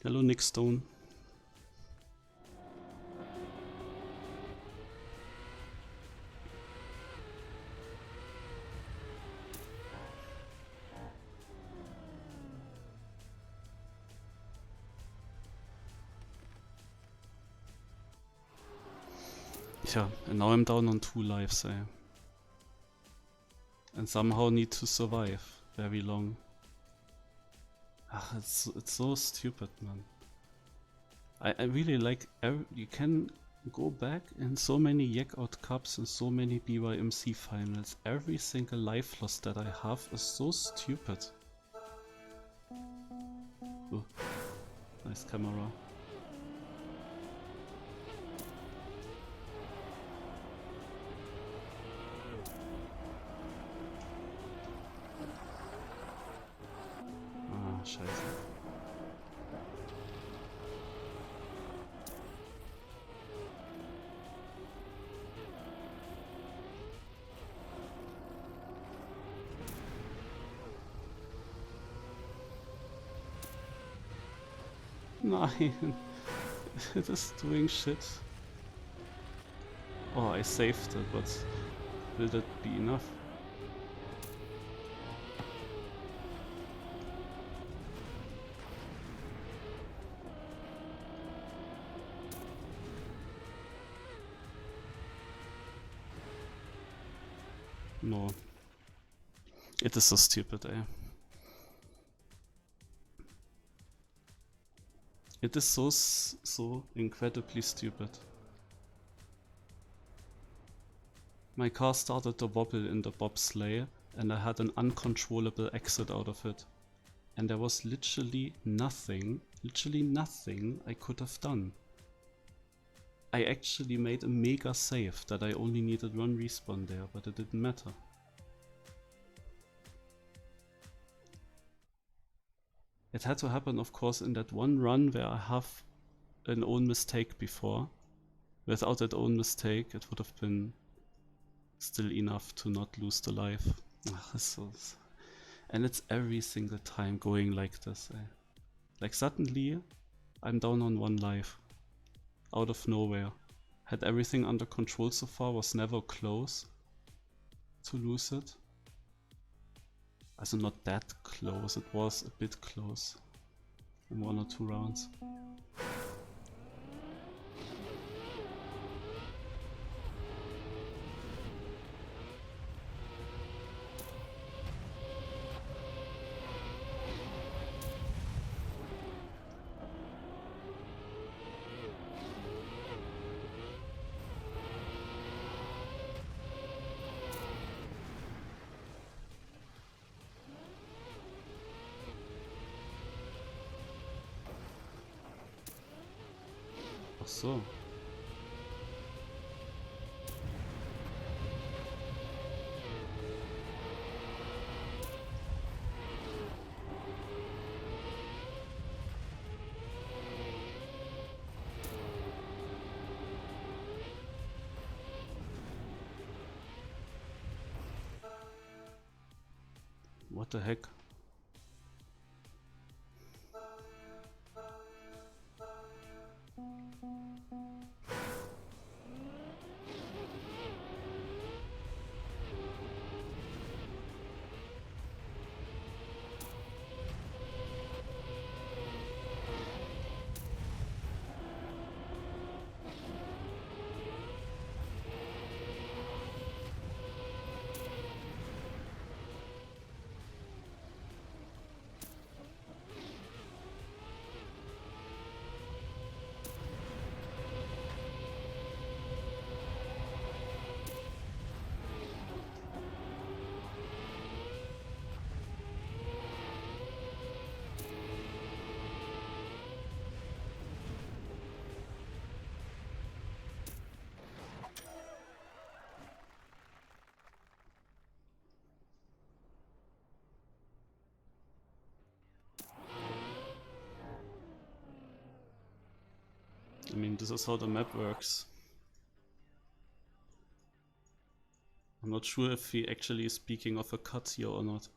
Hello, Nick Stone. Yeah, and now I'm down on 2 lives, and somehow need to survive very long. It's so stupid, man. I really like, you can go back in so many Yekout Cups and so many BYMC finals. Every single life loss that I have is so stupid. Oh, nice camera. Ah, scheiße. Nein, it is doing shit. Oh, I saved it, but will that be enough? No. It is so stupid, It is so incredibly stupid. My car started to wobble in the bobsleigh and I had an uncontrollable exit out of it. And there was literally nothing I could have done. I actually made a mega save that I only needed 1 respawn there, but it didn't matter. It had to happen, of course, in that one run where I have an own mistake before. Without that own mistake, it would have been still enough to not lose the life. And it's every single time going like this. Like suddenly, I'm down on 1 life. Out of nowhere. Had everything under control so far, was never close to lose it. Also not that close, it was a bit close in 1 or 2 rounds. Ach so. What the heck? I mean, this is how the map works. I'm not sure if he actually is speaking of a cut here or not.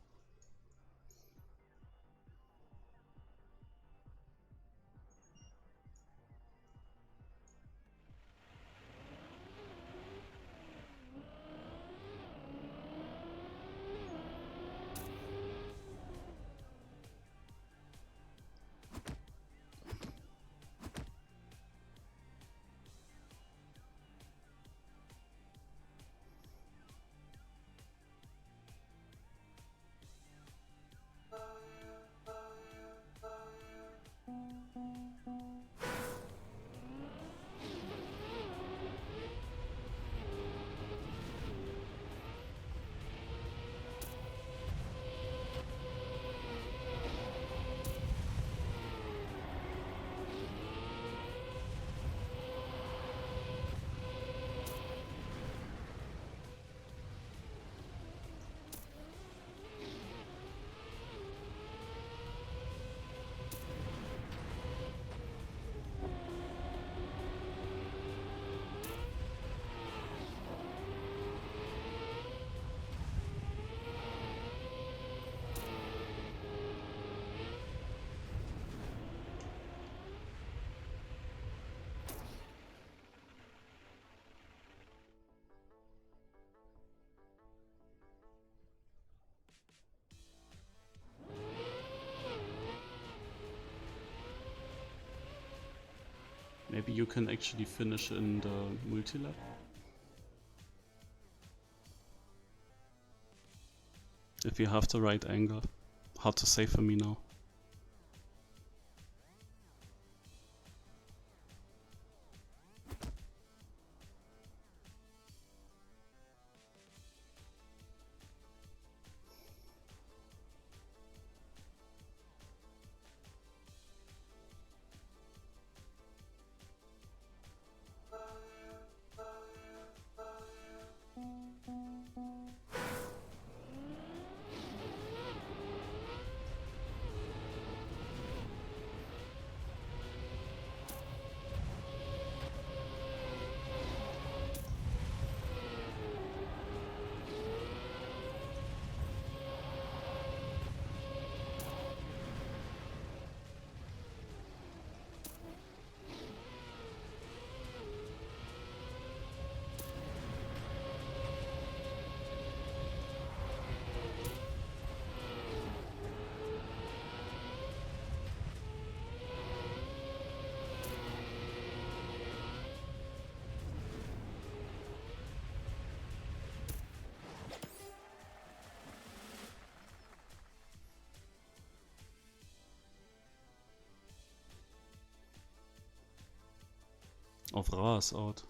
Maybe you can actually finish in the multi-lap? If you have the right angle. Hard to say for me now. Auf Ra ist out.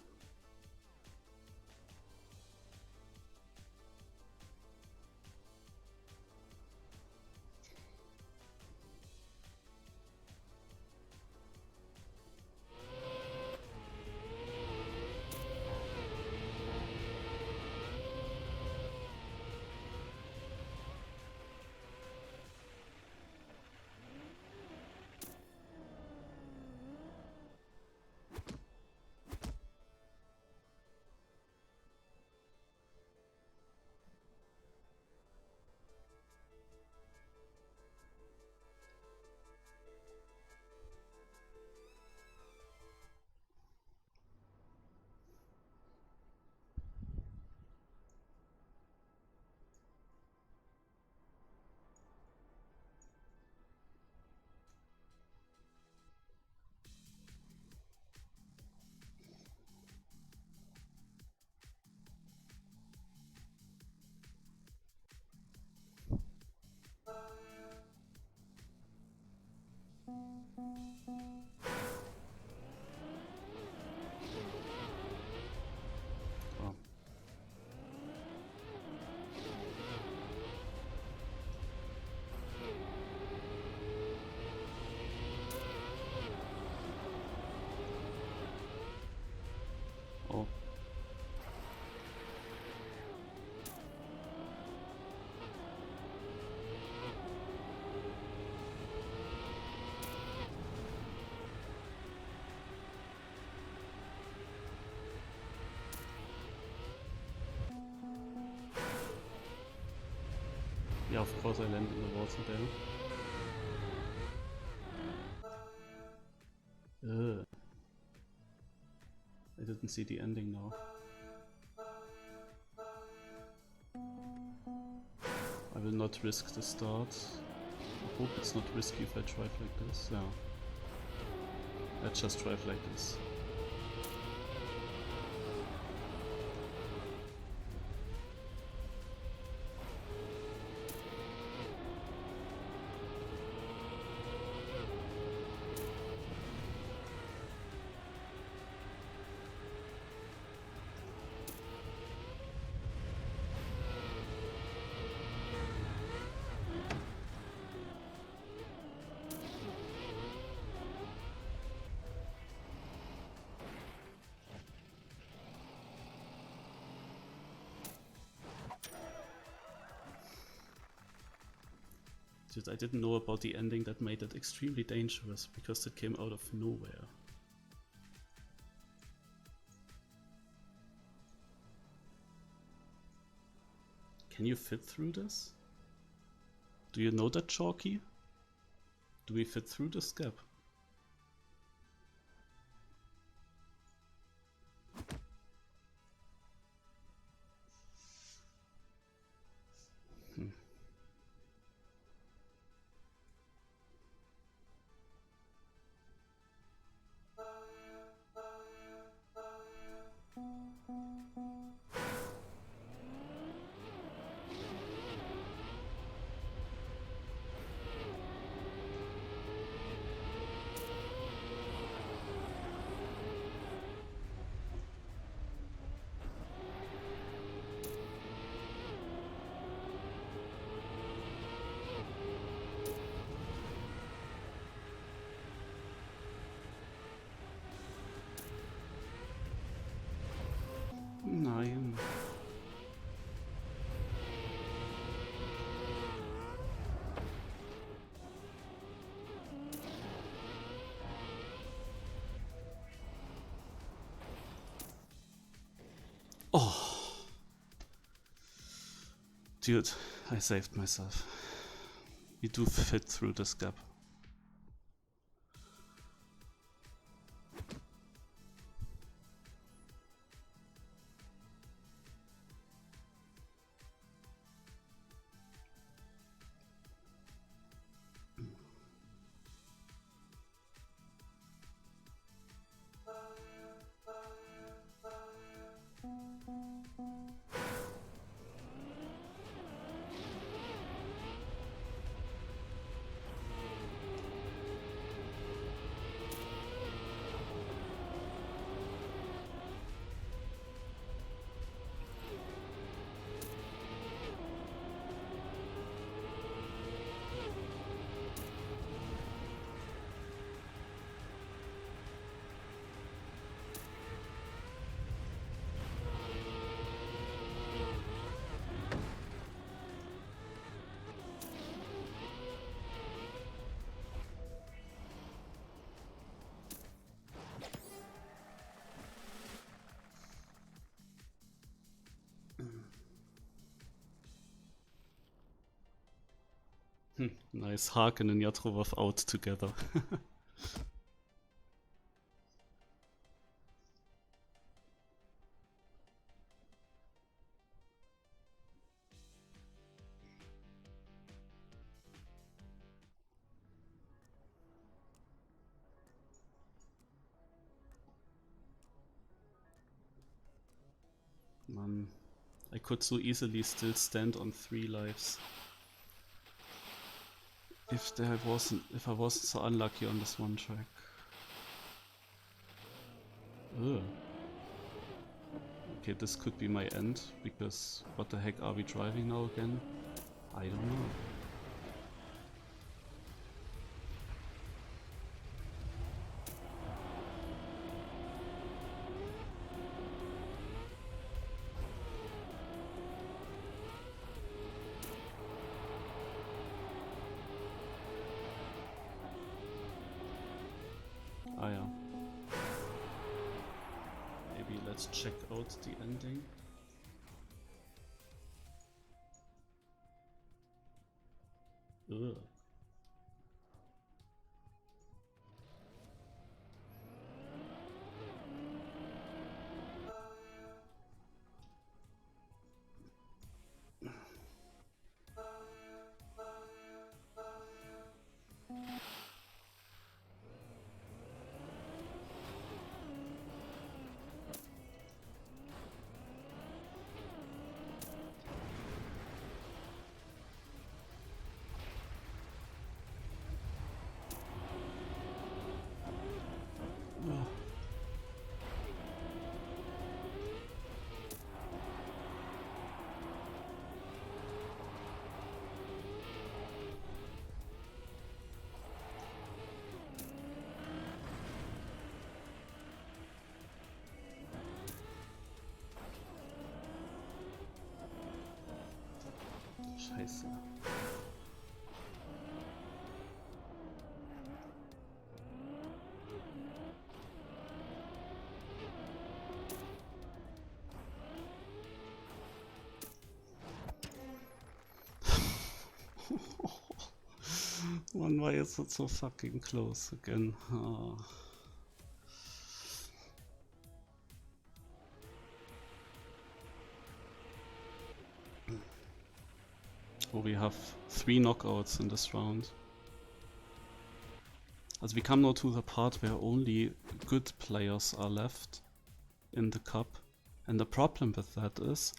Yeah, of course I land in the water there. Ugh. I didn't see the ending now. I will not risk the start. I hope it's not risky if I drive like this. Yeah. Let's just drive like this. Dude, I didn't know about the ending that made it extremely dangerous because it came out of nowhere. Can you fit through this? Do you know that, Chalky? Do we fit through this gap? Nein. Oh. Dude, I saved myself. We do fit through this gap. Nice, Haken and Yatrovov out together. Man, I could so easily still stand on 3 lives. If I wasn't so unlucky on this one track. Ugh. Okay, this could be my end, because what the heck are we driving now again? I don't know. Ah ja. Maybe let's check out the ending. Scheiße. Man, why is it so fucking close again? Oh. Oh, we have 3 knockouts in this round. As we come now to the part where only good players are left in the cup, and the problem with that is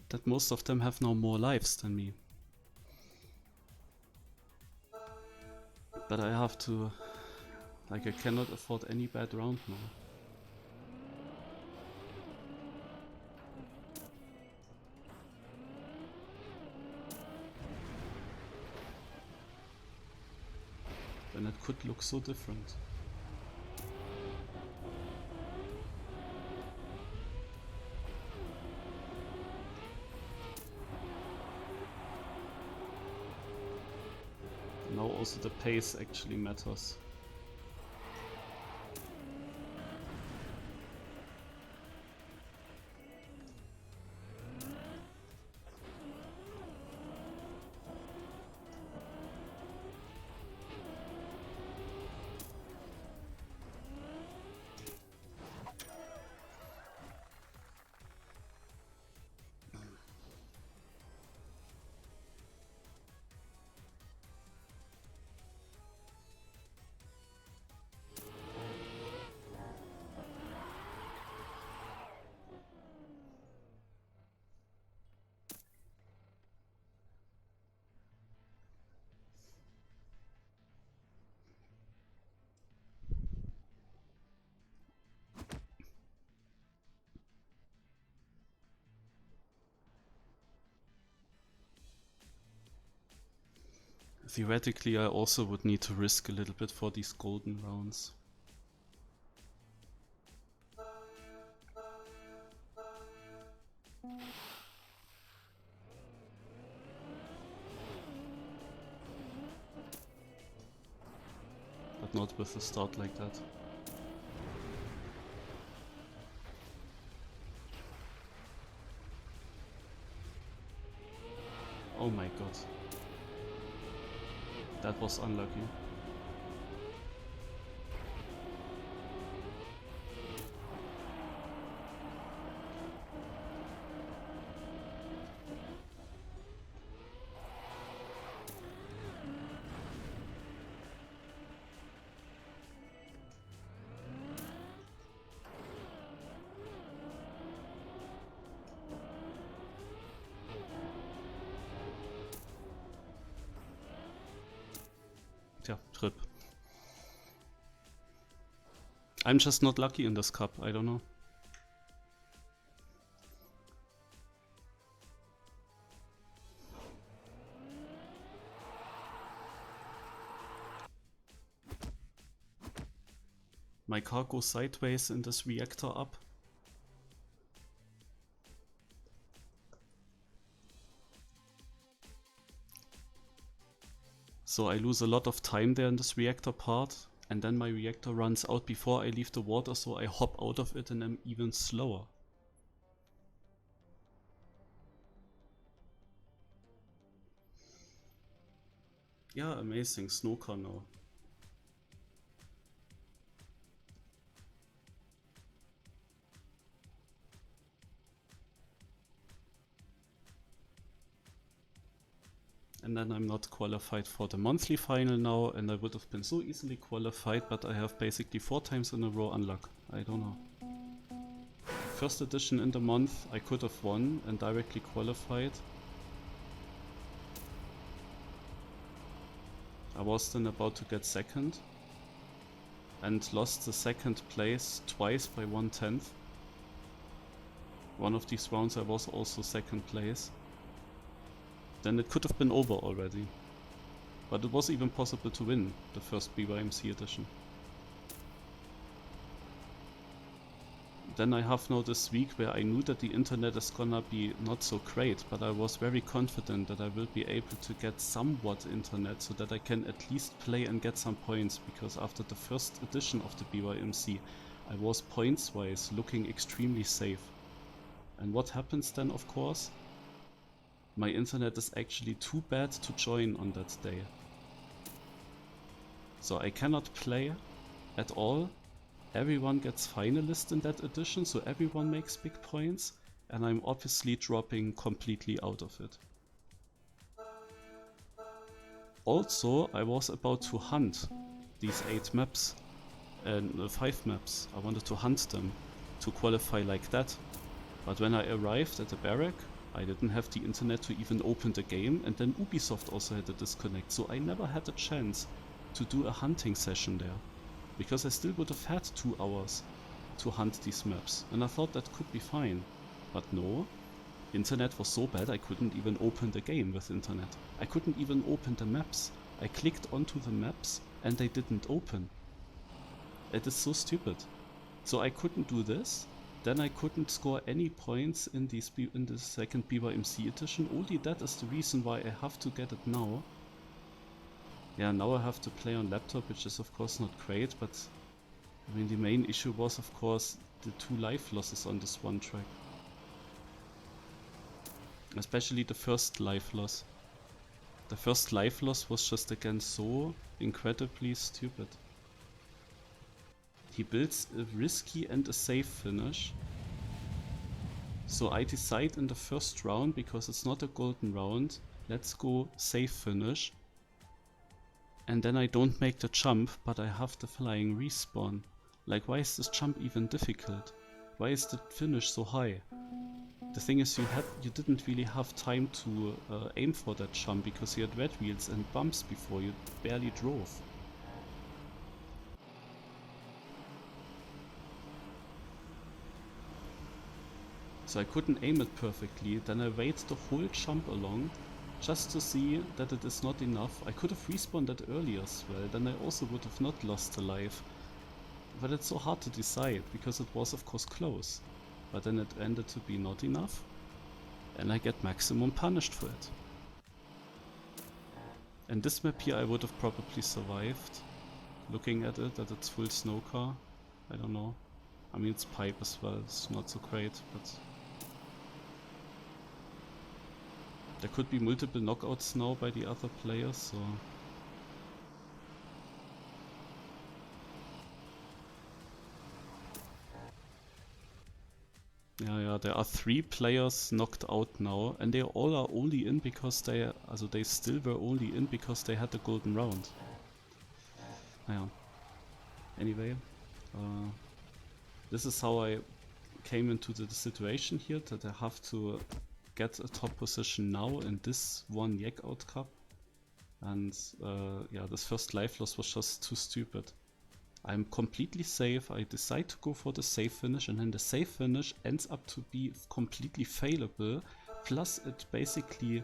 that most of them have now more lives than me. But I have to, like, I cannot afford any bad round now. Then it could look so different. Now also the pace actually matters. Theoretically, I also would need to risk a little bit for these golden rounds. But not with a start like that. Oh my god. That was unlucky. Tja, Trip. I'm just not lucky in this cup, I don't know. My car goes sideways in this reactor up. So I lose a lot of time there in this reactor part, and then my reactor runs out before I leave the water, so I hop out of it and I'm even slower. Yeah, amazing, snow car now. And then I'm not qualified for the monthly final now, and I would have been so easily qualified, but I have basically 4 times in a row unluck. I don't know. First edition in the month I could have won and directly qualified. I was then about to get second and lost the second place twice by 1/10. One of these rounds I was also second place. Then it could have been over already. But it was even possible to win the first BYMC edition. then I have now this week where I knew that the internet is gonna be not so great, but I was very confident that I will be able to get somewhat internet so that I can at least play and get some points, because after the first edition of the BYMC I was points wise looking extremely safe. And what happens then, of course? My internet is actually too bad to join on that day. So I cannot play at all. Everyone gets finalist in that edition, so everyone makes big points, and I'm obviously dropping completely out of it. Also, I was about to hunt these 8 maps and 5 maps. I wanted to hunt them to qualify like that. But when I arrived at the barrack, I didn't have the internet to even open the game, and then Ubisoft also had a disconnect, so I never had a chance to do a hunting session there. Because I still would have had 2 hours to hunt these maps, and I thought that could be fine. But no, internet was so bad I couldn't even open the game with internet. I couldn't even open the maps. I clicked onto the maps and they didn't open. It is so stupid. So I couldn't do this, then I couldn't score any points in the second BYMC edition. Only that is the reason why I have to get it now. Yeah, now I have to play on laptop, which is of course not great, but I mean the main issue was of course the 2 life losses on this one track. Especially the first life loss. The first life loss was just again so incredibly stupid. He builds a risky and a safe finish. So I decide in the first round, because it's not a golden round, let's go safe finish. And then I don't make the jump, but I have the flying respawn. Like, why is this jump even difficult? Why is the finish so high? The thing is, you didn't really have time to aim for that jump, because you had red wheels and bumps before, you barely drove. So I couldn't aim it perfectly, then I wait the whole jump along, just to see that it is not enough. I could have respawned that earlier as well, then I also would have not lost a life. But it's so hard to decide, because it was of course close. But then it ended to be not enough, and I get maximum punished for it. And this map here I would have probably survived. Looking at it, that it's full snow car, I don't know. I mean it's pipe as well, it's not so great, but... There could be multiple knockouts now by the other players, so... Yeah, there are 3 players knocked out now, and they all are only in because they still were only in because they had the golden round. Yeah. Anyway, this is how I came into the situation here, that I have to get a top position now in this one Yekout Cup. And yeah, this first life loss was just too stupid. I'm completely safe, I decide to go for the safe finish, and then the safe finish ends up to be completely failable, plus it basically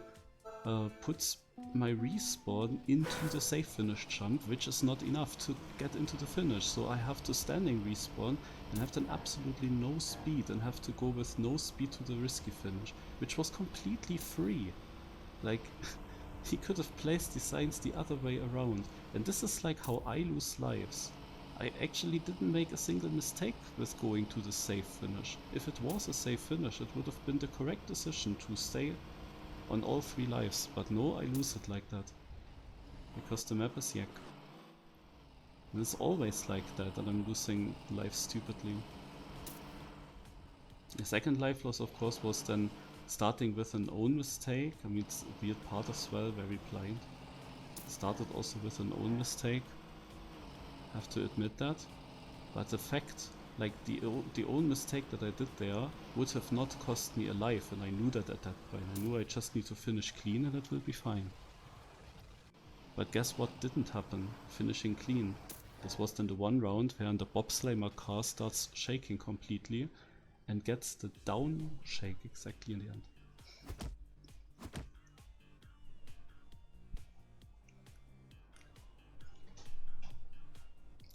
puts my respawn into the safe finish jump, which is not enough to get into the finish, so I have to standing respawn and have then absolutely no speed and have to go with no speed to the risky finish, which was completely free. Like, he could have placed the signs the other way around, and this is like how I lose lives. I actually didn't make a single mistake with going to the safe finish. If it was a safe finish, it would have been the correct decision to stay on all 3 lives, but no, I lose it like that. Because the map is Yek. And it's always like that I'm losing life stupidly. The second life loss of course was then starting with an own mistake. I mean, it's a weird part as well, very blind. Started also with an own mistake. Have to admit that, but the fact, like the own mistake that I did there would have not cost me a life, and I knew that at that point. I knew I just need to finish clean and it will be fine. But guess what didn't happen? Finishing clean. This was then the one round where the bobsleigh my car starts shaking completely and gets the down shake exactly in the end.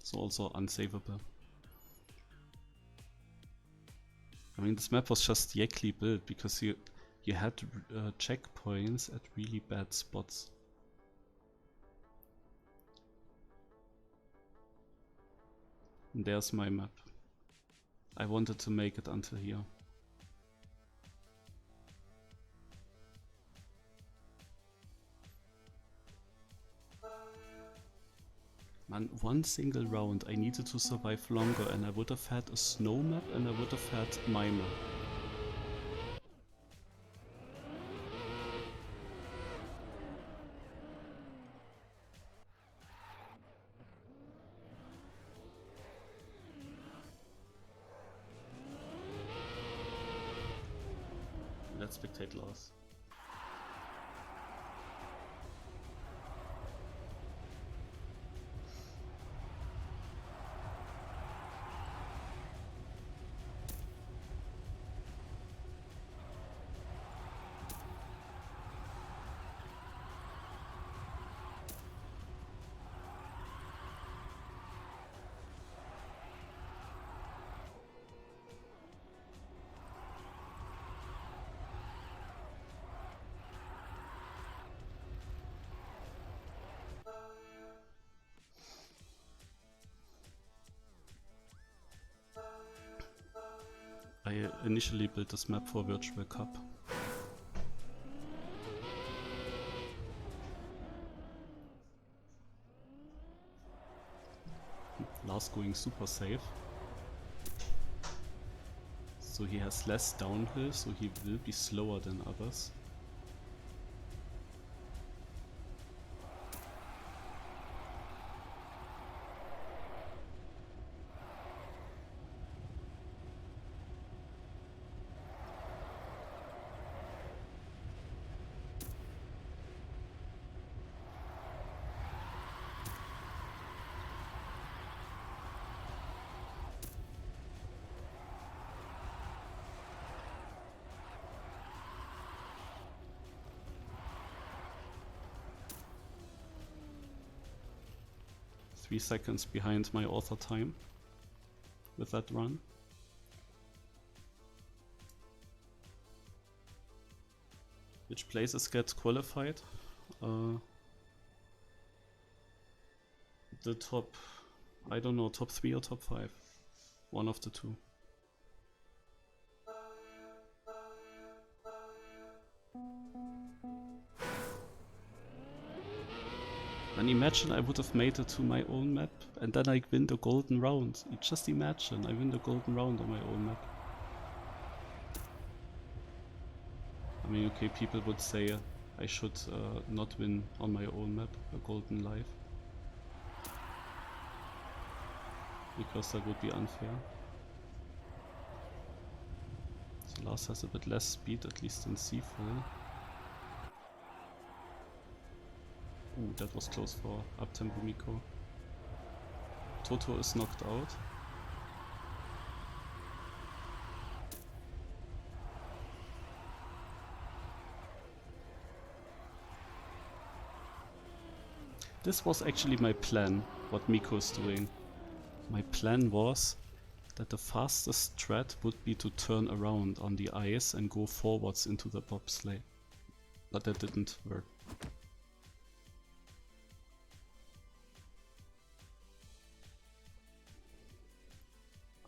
So also unsavable. mean, this map was just yackly built because you had checkpoints at really bad spots. And there's my map. I wanted to make it until here. Man, one single round I needed to survive longer, and I would have had a snow map and I would have had my map. Let's spectate loss. I initially built this map for Virtual Cup. Lars going super safe. So he has less downhill, so he will be slower than others. Three seconds behind my author time with that run. Which places get qualified? The top, I don't know, top 3 or top 5. One of the two. And imagine I would have made it to my own map and then I win the golden round. Just imagine I win the golden round on my own map. I mean, okay, people would say I should not win on my own map a golden life, because that would be unfair. So Lars has a bit less speed, at least in C4. Ooh, that was close for up-tempo Miko. Toto is knocked out. This was actually my plan, what Miko is doing. My plan was that the fastest strat would be to turn around on the ice and go forwards into the bobsleigh. But that didn't work.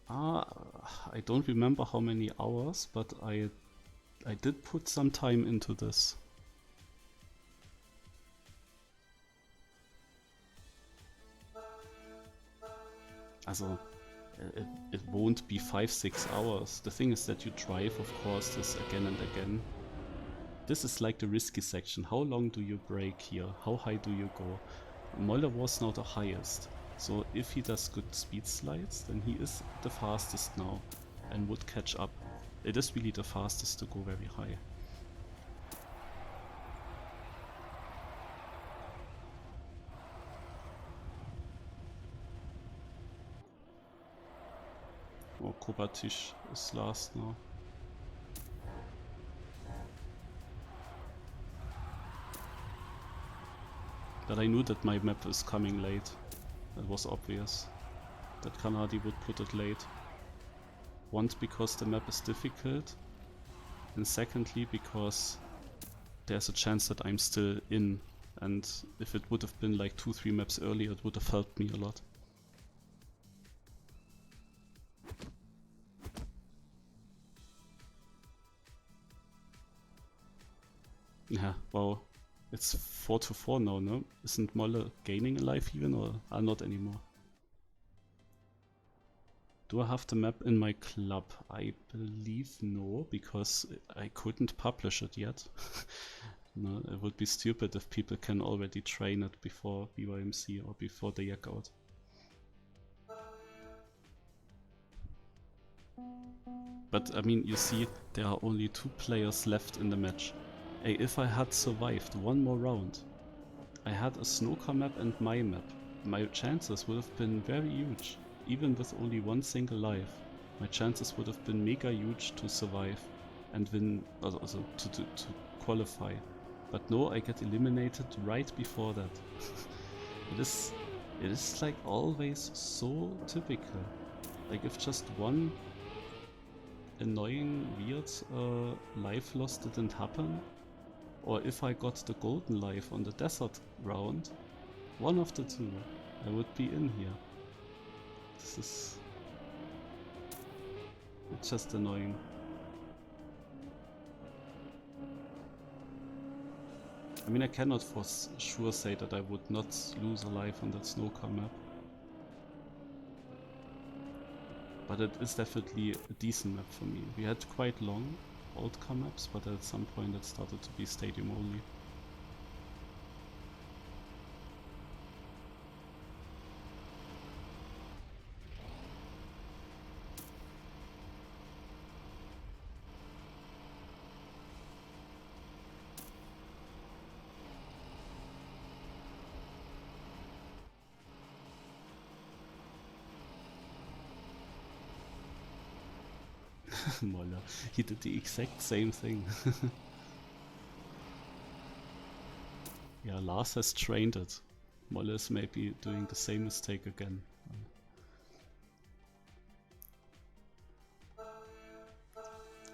I don't remember how many hours, but I did put some time into this. Also, it won't be 5-6 hours. The thing is that you drive, of course, this again and again. This is like the risky section. How long do you brake here? How high do you go? Moller was now the highest. So if he does good speed slides, then he is the fastest now and would catch up. It is really the fastest to go very high. Oh, Kovacic is last now. But I knew that my map is coming late. That was obvious. That Kanadi would put it late. One, because the map is difficult, and secondly because there's a chance that I'm still in, and if it would have been like 2-3 maps earlier, it would have helped me a lot. Yeah, wow. It's 4-4 now, no? Isn't Molle gaining a life even, or not anymore? Do I have the map in my club? I believe no, because I couldn't publish it yet. No, it would be stupid if people can already train it before BYMC or before the Yekout. But I mean, you see, there are only 2 players left in the match. Hey, if I had survived one more round, I had a snooker map and my map, my chances would have been very huge. Even with only one single life, my chances would have been mega huge to survive and win, also to qualify. But no, I get eliminated right before that. It is like always so typical. Like if just one annoying, weird life loss didn't happen, or if I got the golden life on the desert round, one of the two, I would be in here. It's just annoying. I mean, I cannot for sure say that I would not lose a life on that snowcar map. But it is definitely a decent map for me. We had quite long old car maps, but at some point it started to be stadium only. Moller, he did the exact same thing. Yeah, Lars has trained it. Moller is maybe doing the same mistake again.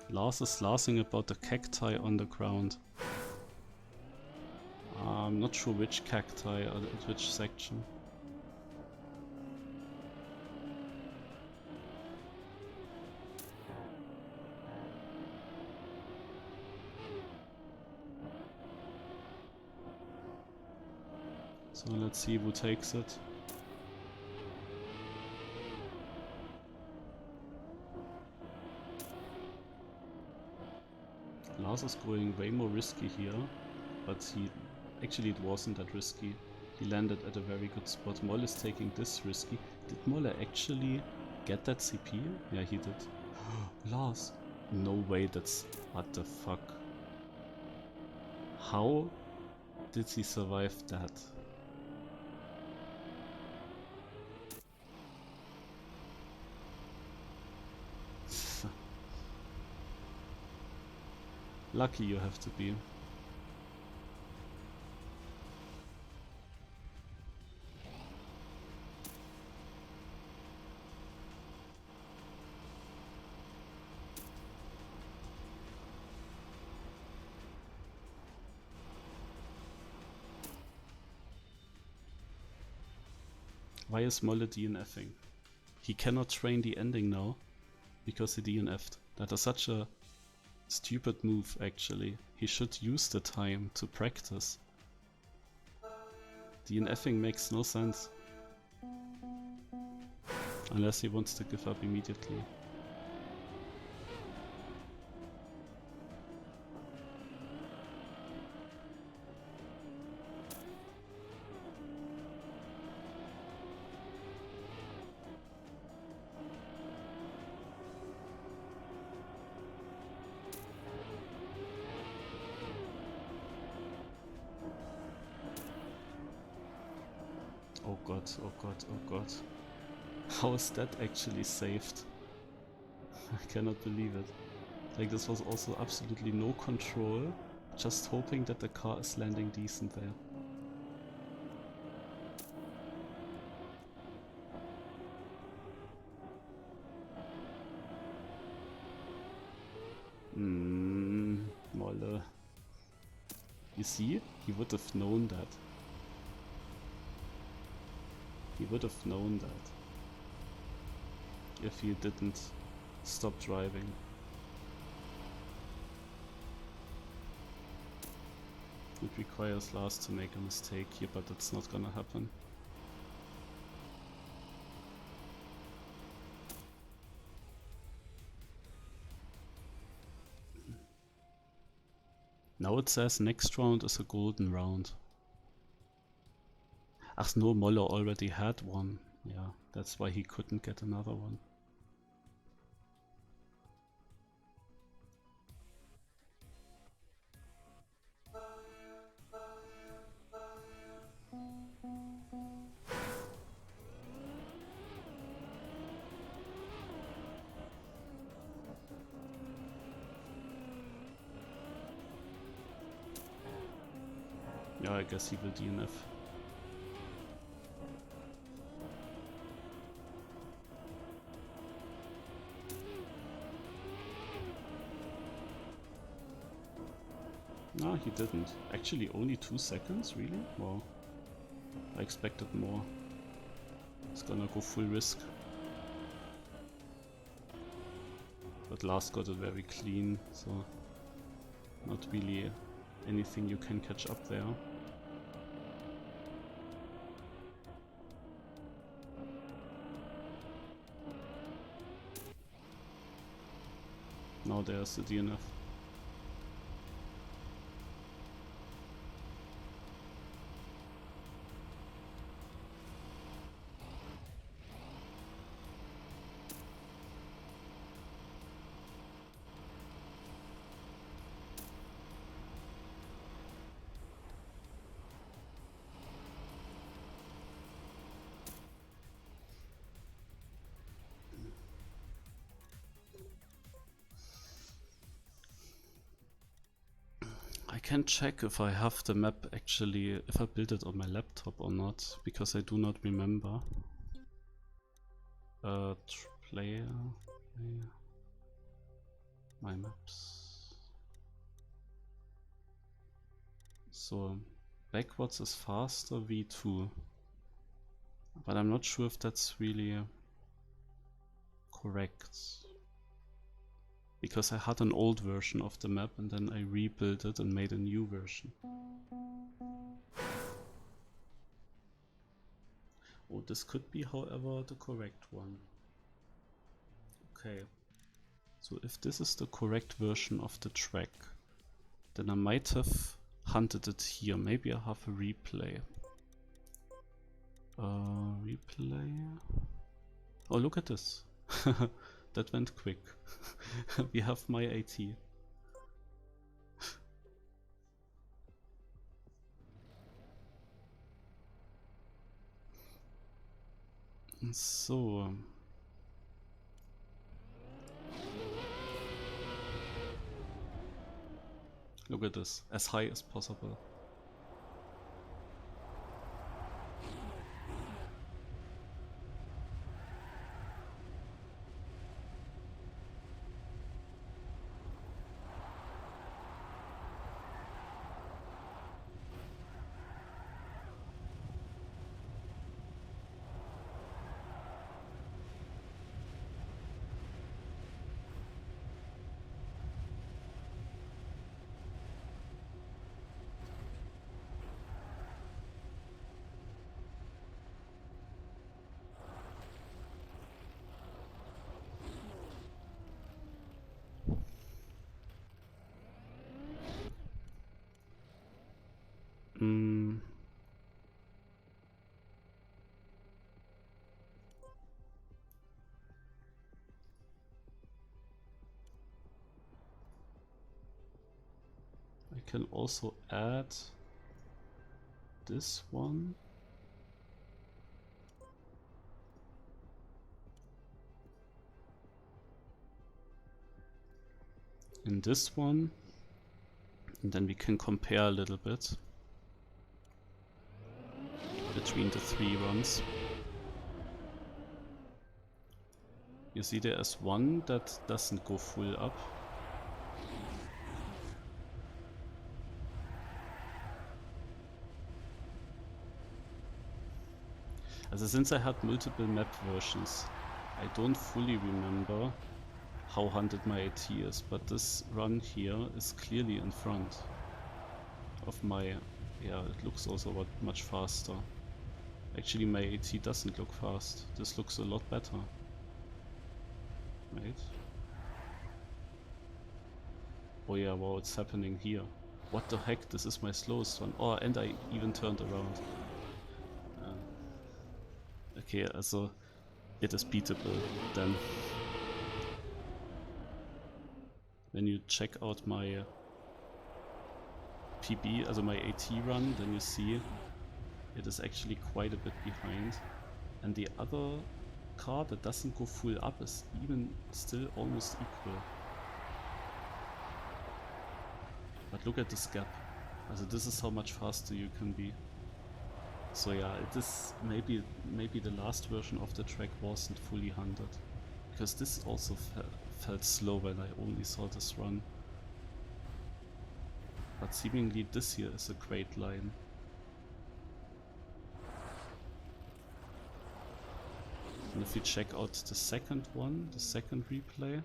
Lars is laughing about the cacti on the ground. I'm not sure which cacti or at which section. So let's see who takes it. Lars is going way more risky here, but actually it wasn't that risky. He landed at a very good spot. Moll is taking this risky. Did Moll actually get that CP? Yeah, he did. Lars! No way, that's... what the fuck? How did he survive that? Lucky you have to be. Why is Molle DNFing? He cannot train the ending now because he DNF'd. That is such a stupid move actually. He should use the time to practice. DNFing makes no sense. Unless he wants to give up immediately. Oh god, oh god, oh god. How is that actually saved? I cannot believe it. Like this was also absolutely no control, just hoping that the car is landing decent there. You see? He would have known that. He would have known that. If you didn't stop driving. It requires Lars to make a mistake here, but it's not gonna happen. Now it says next round is a golden round. Ach no, Moller already had one. Yeah, that's why he couldn't get another one. Yeah, I guess he will DNF. No, he didn't. Actually, only 2 seconds? Really? Wow. I expected more. He's gonna go full risk. But last got it very clean, so not really anything you can catch up there. Now there's the DNF. I can check if I have the map actually, if I built it on my laptop or not, because I do not remember. Player, my maps. So backwards is faster, V2. But I'm not sure if that's really correct. Because I had an old version of the map and then I rebuilt it and made a new version. Oh, this could be, however, the correct one. Okay. So if this is the correct version of the track, then I might have hunted it here. Maybe I have a replay. Replay. Oh, look at this. That went quick. We have my AT. So. Look at this. As high as possible. I can also add this one. And this one. And then we can compare a little bit between the 3 runs. You see there is one that doesn't go full up. Also since I had multiple map versions, I don't fully remember how hunted my AT is, but this run here is clearly in front of my... Yeah, it looks also much faster. Actually my AT doesn't look fast, this looks a lot better. Right? Oh yeah, wow, it's happening here. What the heck, this is my slowest one. Oh, and I even turned around. Okay, also it is beatable then. When you check out my PB, also my AT run, then you see it is actually quite a bit behind. And the other car that doesn't go full up is even still almost equal. But look at this gap. Also this is how much faster you can be. So yeah, it is maybe the last version of the track wasn't fully hunted. Because this also felt slow when I only saw this run. But seemingly this here is a great line. And if you check out the second one, the second replay.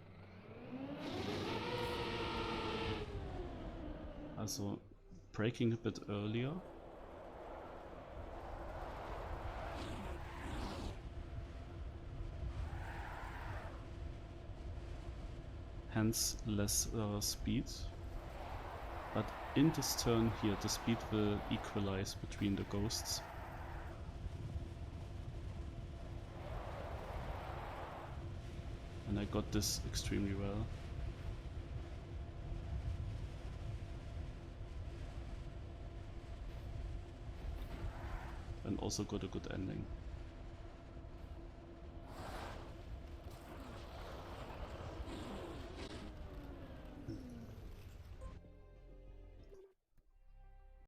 Also braking a bit earlier. Hence less speed. But in this turn here, the speed will equalize between the ghosts. And I got this extremely well. And also got a good ending.